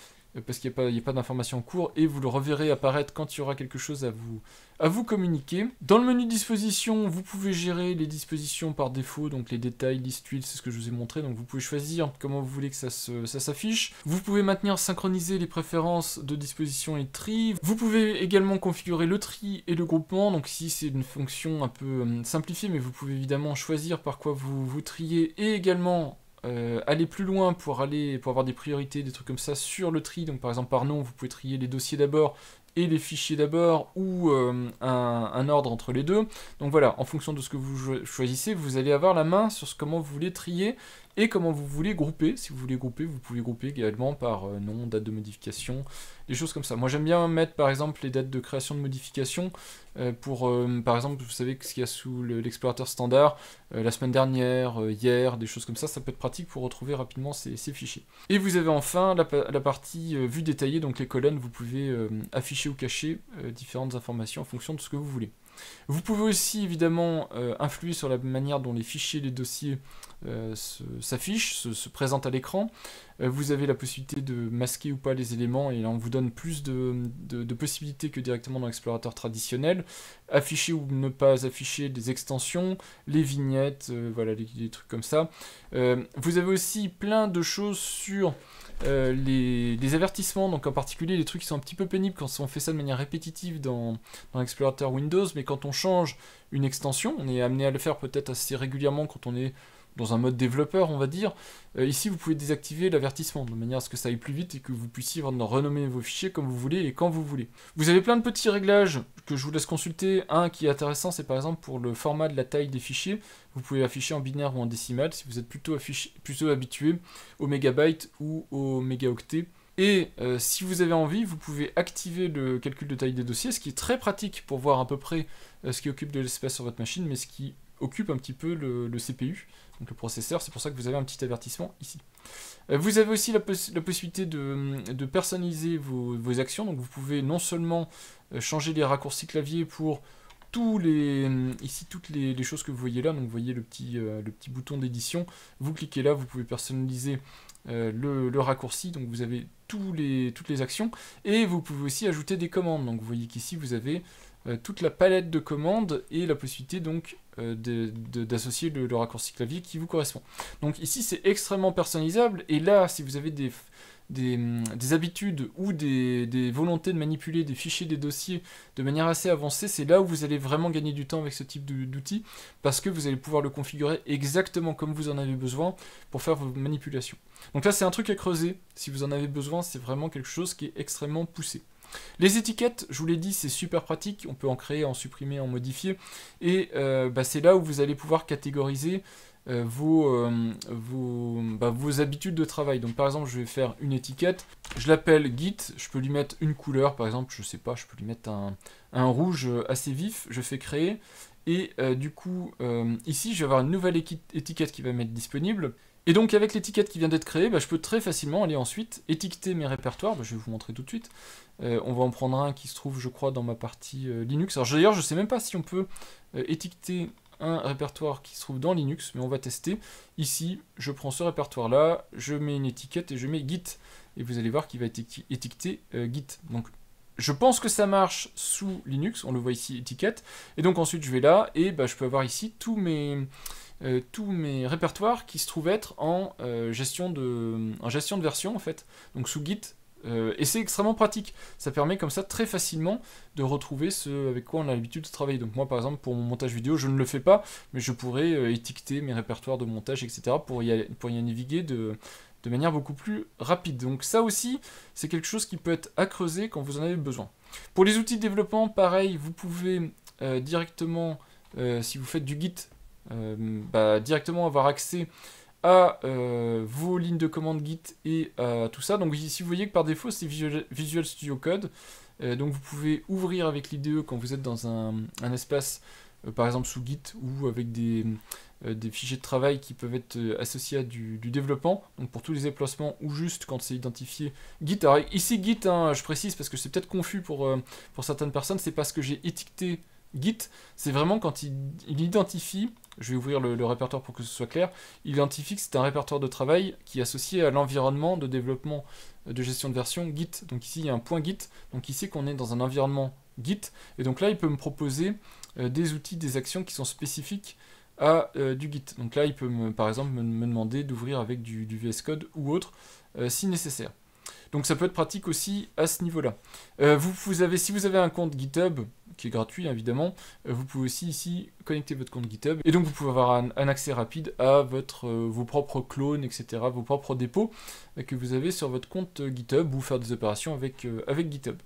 parce qu'il n'y a pas d'informations en cours, et vous le reverrez apparaître quand il y aura quelque chose à vous communiquer. Dans le menu disposition, vous pouvez gérer les dispositions par défaut, donc les détails, liste huile, c'est ce que je vous ai montré, donc vous pouvez choisir comment vous voulez que ça s'affiche. Vous pouvez maintenir, synchroniser les préférences de disposition et de tri. Vous pouvez également configurer le tri et le groupement, donc ici c'est une fonction un peu simplifiée, mais vous pouvez évidemment choisir par quoi vous triez, et également aller plus loin pour avoir des priorités, des trucs comme ça sur le tri. Donc par exemple par nom, vous pouvez trier les dossiers d'abord et les fichiers d'abord, ou un ordre entre les deux. Donc voilà, en fonction de ce que vous choisissez, vous allez avoir la main sur comment vous voulez trier et comment vous voulez grouper. Si vous voulez grouper, vous pouvez grouper également par nom, date de modification, des choses comme ça. Moi j'aime bien mettre par exemple les dates de création de modification pour, par exemple, vous savez ce qu'il y a sous l'explorateur standard, la semaine dernière, hier, des choses comme ça peut être pratique pour retrouver rapidement ces fichiers. Et vous avez enfin la partie vue détaillée, donc les colonnes, vous pouvez afficher ou cacher différentes informations en fonction de ce que vous voulez. Vous pouvez aussi évidemment influer sur la manière dont les fichiers, les dossiers s'affichent, se présentent à l'écran. Vous avez la possibilité de masquer ou pas les éléments, et là on vous donne plus de possibilités que directement dans l'explorateur traditionnel. Afficher ou ne pas afficher des extensions, les vignettes, voilà, des trucs comme ça. Vous avez aussi plein de choses sur les avertissements, donc en particulier les trucs qui sont un petit peu pénibles quand on fait ça de manière répétitive dans l'explorateur Windows, mais quand on change une extension, on est amené à le faire peut-être assez régulièrement quand on est dans un mode développeur, on va dire. Ici, vous pouvez désactiver l'avertissement, de manière à ce que ça aille plus vite et que vous puissiez renommer vos fichiers comme vous voulez et quand vous voulez. Vous avez plein de petits réglages que je vous laisse consulter. Un qui est intéressant, c'est par exemple pour le format de la taille des fichiers. Vous pouvez afficher en binaire ou en décimal, si vous êtes plutôt habitué au mégabyte ou au mégaoctet. Et si vous avez envie, vous pouvez activer le calcul de taille des dossiers, ce qui est très pratique pour voir à peu près ce qui occupe de l'espace sur votre machine, mais ce qui occupe un petit peu le CPU, donc le processeur. C'est pour ça que vous avez un petit avertissement ici. Vous avez aussi la possibilité de personnaliser vos actions, donc vous pouvez non seulement changer les raccourcis clavier pour toutes les choses que vous voyez là, donc vous voyez le petit bouton d'édition, vous cliquez là, vous pouvez personnaliser le raccourci, donc vous avez toutes les actions, et vous pouvez aussi ajouter des commandes. Donc vous voyez qu'ici vous avez toute la palette de commandes et la possibilité donc d'associer le raccourci clavier qui vous correspond. Donc ici c'est extrêmement personnalisable, et là si vous avez des habitudes ou des volontés de manipuler des fichiers, des dossiers de manière assez avancée, c'est là où vous allez vraiment gagner du temps avec ce type d'outil, parce que vous allez pouvoir le configurer exactement comme vous en avez besoin pour faire vos manipulations. Donc là c'est un truc à creuser, si vous en avez besoin, c'est vraiment quelque chose qui est extrêmement poussé. Les étiquettes, je vous l'ai dit, c'est super pratique, on peut en créer, en supprimer, en modifier, et c'est là où vous allez pouvoir catégoriser vos habitudes de travail. Donc par exemple, je vais faire une étiquette, je l'appelle Git, je peux lui mettre une couleur, par exemple, je sais pas, je peux lui mettre un rouge assez vif, je fais créer, et du coup, ici, je vais avoir une nouvelle étiquette qui va m'être disponible. Et donc avec l'étiquette qui vient d'être créée, je peux très facilement aller ensuite étiqueter mes répertoires. Je vais vous montrer tout de suite. On va en prendre un qui se trouve, je crois, dans ma partie Linux. Alors d'ailleurs, je ne sais même pas si on peut étiqueter un répertoire qui se trouve dans Linux, mais on va tester. Ici, je prends ce répertoire-là, je mets une étiquette et je mets Git. Et vous allez voir qu'il va étiqueter Git. Donc je pense que ça marche sous Linux, on le voit ici, étiquette. Et donc ensuite, je vais là, et je peux avoir ici tous mes répertoires qui se trouvent être en gestion de version en fait, donc sous Git, et c'est extrêmement pratique, ça permet comme ça très facilement de retrouver ce avec quoi on a l'habitude de travailler. Donc moi par exemple pour mon montage vidéo je ne le fais pas, mais je pourrais étiqueter mes répertoires de montage etc. pour y naviguer de manière beaucoup plus rapide. Donc ça aussi c'est quelque chose qui peut être à creuser quand vous en avez besoin. Pour les outils de développement, pareil, vous pouvez directement, si vous faites du Git, directement avoir accès à vos lignes de commande Git et à tout ça. Donc ici vous voyez que par défaut c'est Visual Studio Code, donc vous pouvez ouvrir avec l'IDE quand vous êtes dans un espace par exemple sous Git, ou avec des fichiers de travail qui peuvent être associés à du développement, donc pour tous les déplacements ou juste quand c'est identifié Git. Alors ici Git, je précise parce que c'est peut-être confus pour certaines personnes, c'est parce que j'ai étiqueté Git, c'est vraiment quand il identifie, je vais ouvrir le répertoire pour que ce soit clair, il identifie que c'est un répertoire de travail qui est associé à l'environnement de développement de gestion de version Git. Donc ici il y a un point Git, donc il sait qu'on est dans un environnement Git, et donc là il peut me proposer des outils, des actions qui sont spécifiques à du Git. Donc là il peut par exemple me demander d'ouvrir avec du VS Code ou autre si nécessaire. Donc ça peut être pratique aussi à ce niveau-là. Si vous avez un compte GitHub, qui est gratuit évidemment, vous pouvez aussi ici connecter votre compte GitHub, et donc vous pouvez avoir un accès rapide à vos propres clones, etc., vos propres dépôts que vous avez sur votre compte GitHub, ou faire des opérations avec GitHub.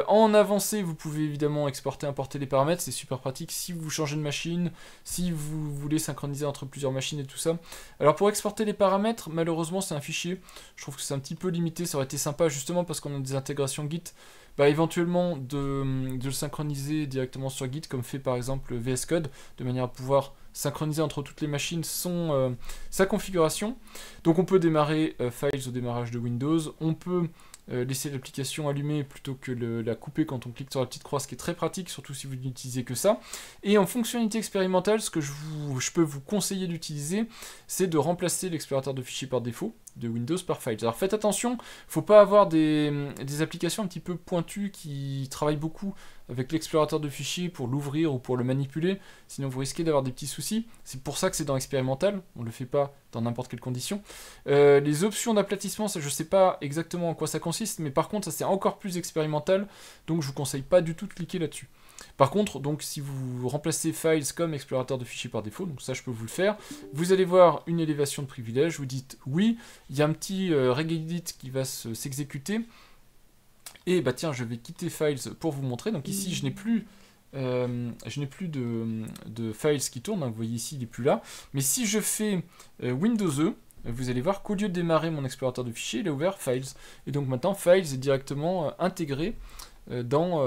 En avancée, vous pouvez évidemment exporter, importer les paramètres, c'est super pratique si vous changez de machine, si vous voulez synchroniser entre plusieurs machines et tout ça. Alors pour exporter les paramètres, malheureusement c'est un fichier, je trouve que c'est un petit peu limité, ça aurait été sympa justement parce qu'on a des intégrations Git, éventuellement de le synchroniser directement sur Git, comme fait par exemple VS Code, de manière à pouvoir synchroniser entre toutes les machines sa configuration. Donc on peut démarrer Files au démarrage de Windows, on peut laisser l'application allumée plutôt que la couper quand on clique sur la petite croix, ce qui est très pratique, surtout si vous n'utilisez que ça. Et en fonctionnalité expérimentale, ce que je peux vous conseiller d'utiliser, c'est de remplacer l'explorateur de fichiers par défaut de Windows par Files. Alors faites attention, il ne faut pas avoir des applications un petit peu pointues qui travaillent beaucoup avec l'explorateur de fichiers pour l'ouvrir ou pour le manipuler, sinon vous risquez d'avoir des petits soucis. C'est pour ça que c'est dans expérimental, on ne le fait pas dans n'importe quelle condition. Les options d'aplatissement, ça je ne sais pas exactement en quoi ça consiste, mais par contre ça c'est encore plus expérimental, donc je ne vous conseille pas du tout de cliquer là-dessus. Par contre, donc si vous remplacez Files comme explorateur de fichiers par défaut, donc ça je peux vous le faire, vous allez voir une élévation de privilèges, vous dites oui, il y a un petit regedit qui va s'exécuter, et tiens, je vais quitter Files pour vous montrer. Donc ici je n'ai plus de Files qui tourne, vous voyez ici il n'est plus là, mais si je fais Windows E, vous allez voir qu'au lieu de démarrer mon explorateur de fichiers, il a ouvert Files, et donc maintenant Files est directement intégré dans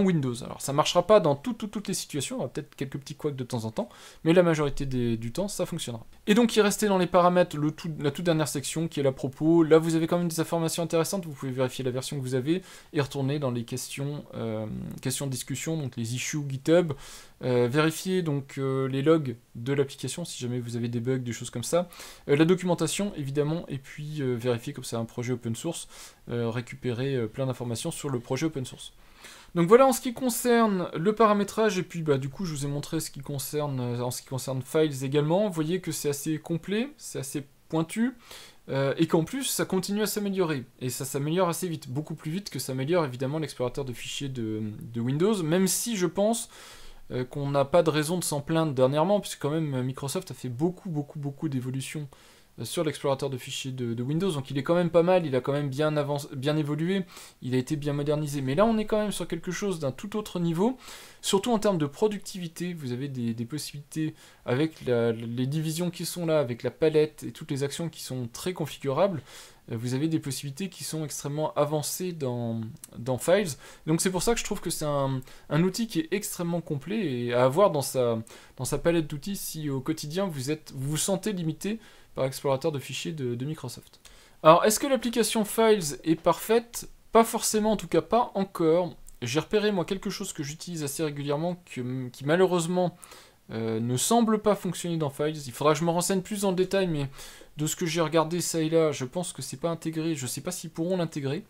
Windows. Alors ça ne marchera pas dans toutes les situations, il y aura peut-être quelques petits couacs de temps en temps, mais la majorité du temps ça fonctionnera. Et donc il restait dans les paramètres la toute dernière section qui est la propos. Là vous avez quand même des informations intéressantes, vous pouvez vérifier la version que vous avez et retourner dans les questions de discussion, donc les issues GitHub, vérifier donc les logs de l'application si jamais vous avez des bugs, des choses comme ça, la documentation évidemment, et puis vérifier comme c'est un projet open source, récupérer plein d'informations sur le projet open source. Donc voilà en ce qui concerne le paramétrage, et puis bah, du coup je vous ai montré ce qui concerne, en ce qui concerne Files également. Vous voyez que c'est assez complet, c'est assez pointu, et qu'en plus ça continue à s'améliorer. Et ça s'améliore assez vite, beaucoup plus vite que s'améliore évidemment l'explorateur de fichiers de Windows, même si je pense qu'on n'a pas de raison de s'en plaindre dernièrement, puisque quand même Microsoft a fait beaucoup d'évolutions sur l'explorateur de fichiers de Windows, donc il est quand même pas mal, il a quand même bien évolué, il a été bien modernisé, mais là on est quand même sur quelque chose d'un tout autre niveau, surtout en termes de productivité. Vous avez des possibilités avec les divisions qui sont là, avec la palette et toutes les actions qui sont très configurables. Vous avez des possibilités qui sont extrêmement avancées dans Files, donc c'est pour ça que je trouve que c'est un outil qui est extrêmement complet et à avoir dans sa palette d'outils si au quotidien vous vous sentez limité par l'explorateur de fichiers de Microsoft. Alors, est-ce que l'application Files est parfaite? Pas forcément, en tout cas pas encore. J'ai repéré, moi, quelque chose que j'utilise assez régulièrement, qui malheureusement ne semble pas fonctionner dans Files. Il faudra que je me renseigne plus dans le détail, mais de ce que j'ai regardé ça et là, je pense que c'est pas intégré. Je sais pas s'ils pourront l'intégrer.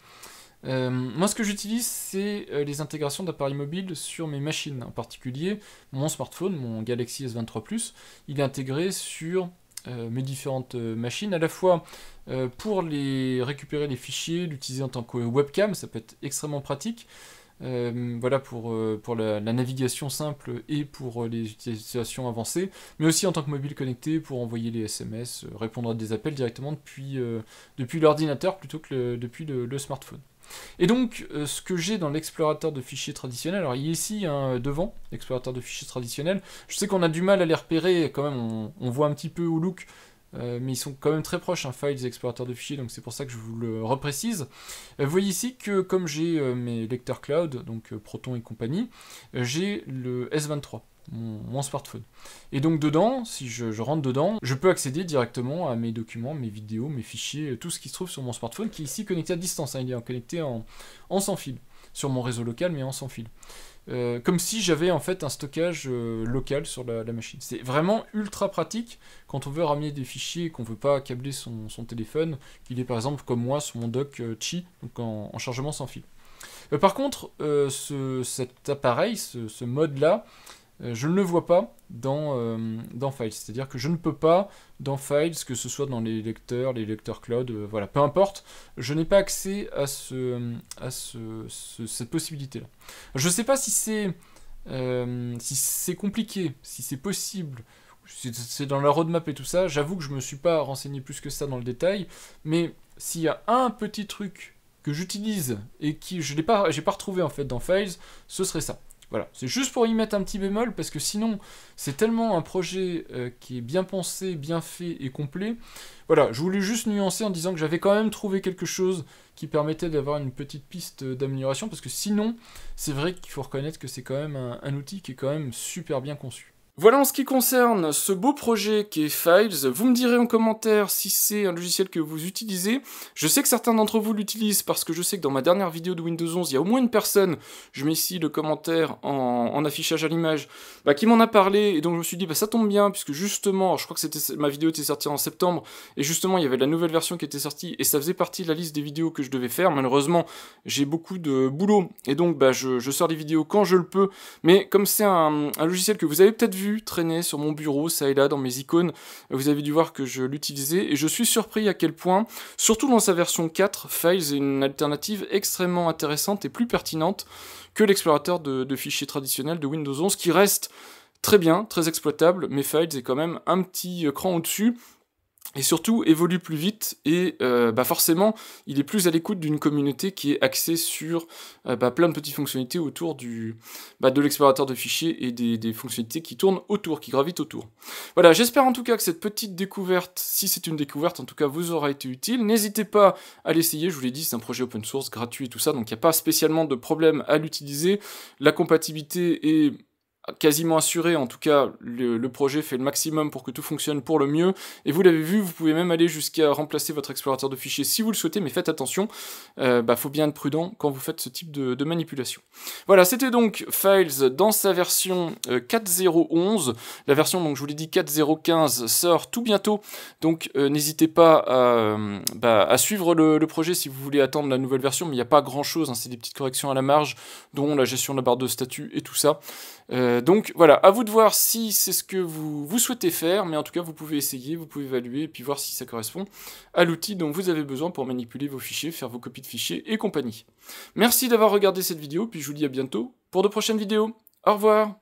Moi, ce que j'utilise, c'est les intégrations d'appareils mobiles sur mes machines. En particulier, mon smartphone, mon Galaxy S23 Plus, il est intégré sur mes différentes machines, à la fois pour récupérer les fichiers, l'utiliser en tant que webcam, ça peut être extrêmement pratique, voilà pour la navigation simple et pour les utilisations avancées, mais aussi en tant que mobile connecté pour envoyer les SMS, répondre à des appels directement depuis l'ordinateur plutôt que depuis le smartphone. Et donc, ce que j'ai dans l'explorateur de fichiers traditionnel, alors il est ici devant, l'explorateur de fichiers traditionnel, je sais qu'on a du mal à les repérer, quand même on voit un petit peu au look, mais ils sont quand même très proches, Files et explorateur de fichiers, donc c'est pour ça que je vous le reprécise. Vous voyez ici que comme j'ai mes lecteurs cloud, donc Proton et compagnie, j'ai le S23. Mon smartphone. Et donc dedans, si je rentre dedans, je peux accéder directement à mes documents, mes vidéos, mes fichiers, tout ce qui se trouve sur mon smartphone, qui est ici connecté à distance, il est connecté en sans fil, sur mon réseau local, mais en sans fil. Comme si j'avais en fait un stockage local sur la machine. C'est vraiment ultra pratique quand on veut ramener des fichiers et qu'on ne veut pas câbler son téléphone, qu'il est par exemple comme moi sur mon dock Qi, donc en chargement sans fil. Par contre, cet appareil, ce mode-là, je ne le vois pas dans Files. C'est-à-dire que je ne peux pas, dans Files, que ce soit dans les lecteurs cloud, voilà, peu importe, je n'ai pas accès à cette possibilité-là. Je ne sais pas si c'est compliqué, si c'est possible, c'est dans la roadmap et tout ça. J'avoue que je ne me suis pas renseigné plus que ça dans le détail, mais s'il y a un petit truc que j'utilise et que j'ai pas retrouvé en fait dans Files, ce serait ça. Voilà, c'est juste pour y mettre un petit bémol, parce que sinon, c'est tellement un projet qui est bien pensé, bien fait et complet. Voilà, je voulais juste nuancer en disant que j'avais quand même trouvé quelque chose qui permettait d'avoir une petite piste d'amélioration, parce que sinon, c'est vrai qu'il faut reconnaître que c'est quand même un outil qui est quand même super bien conçu. Voilà en ce qui concerne ce beau projet qui est Files. Vous me direz en commentaire si c'est un logiciel que vous utilisez. Je sais que certains d'entre vous l'utilisent parce que je sais que dans ma dernière vidéo de Windows 11, il y a au moins une personne, je mets ici le commentaire en affichage à l'image, qui m'en a parlé, et donc je me suis dit ça tombe bien, puisque justement, je crois que ma vidéo était sortie en septembre, et justement il y avait la nouvelle version qui était sortie, et ça faisait partie de la liste des vidéos que je devais faire. Malheureusement, j'ai beaucoup de boulot, et donc je sors des vidéos quand je le peux, mais comme c'est un logiciel que vous avez peut-être vu traîner sur mon bureau, ça et là, dans mes icônes, vous avez dû voir que je l'utilisais, et je suis surpris à quel point, surtout dans sa version 4, Files est une alternative extrêmement intéressante et plus pertinente que l'explorateur de fichiers traditionnel de Windows 11, qui reste très bien, très exploitable, mais Files est quand même un petit cran au-dessus, et surtout évolue plus vite, et forcément il est plus à l'écoute d'une communauté qui est axée sur plein de petites fonctionnalités autour de l'explorateur de fichiers et des fonctionnalités qui tournent autour, qui gravitent autour. Voilà, j'espère en tout cas que cette petite découverte, si c'est une découverte en tout cas, vous aura été utile. N'hésitez pas à l'essayer, je vous l'ai dit, c'est un projet open source, gratuit et tout ça, donc il n'y a pas spécialement de problème à l'utiliser. La compatibilité est quasiment assuré, en tout cas le projet fait le maximum pour que tout fonctionne pour le mieux, et vous l'avez vu, vous pouvez même aller jusqu'à remplacer votre explorateur de fichiers si vous le souhaitez, mais faites attention, faut bien être prudent quand vous faites ce type de manipulation. Voilà, c'était donc Files dans sa version 4.0.11, la version, donc je vous l'ai dit, 4.0.15 sort tout bientôt, donc n'hésitez pas à suivre le projet si vous voulez attendre la nouvelle version, mais il n'y a pas grand chose, hein, c'est des petites corrections à la marge, dont la gestion de la barre de statut et tout ça. Donc voilà, à vous de voir si c'est ce que vous souhaitez faire, mais en tout cas vous pouvez essayer, vous pouvez évaluer et puis voir si ça correspond à l'outil dont vous avez besoin pour manipuler vos fichiers, faire vos copies de fichiers et compagnie. Merci d'avoir regardé cette vidéo, puis je vous dis à bientôt pour de prochaines vidéos. Au revoir!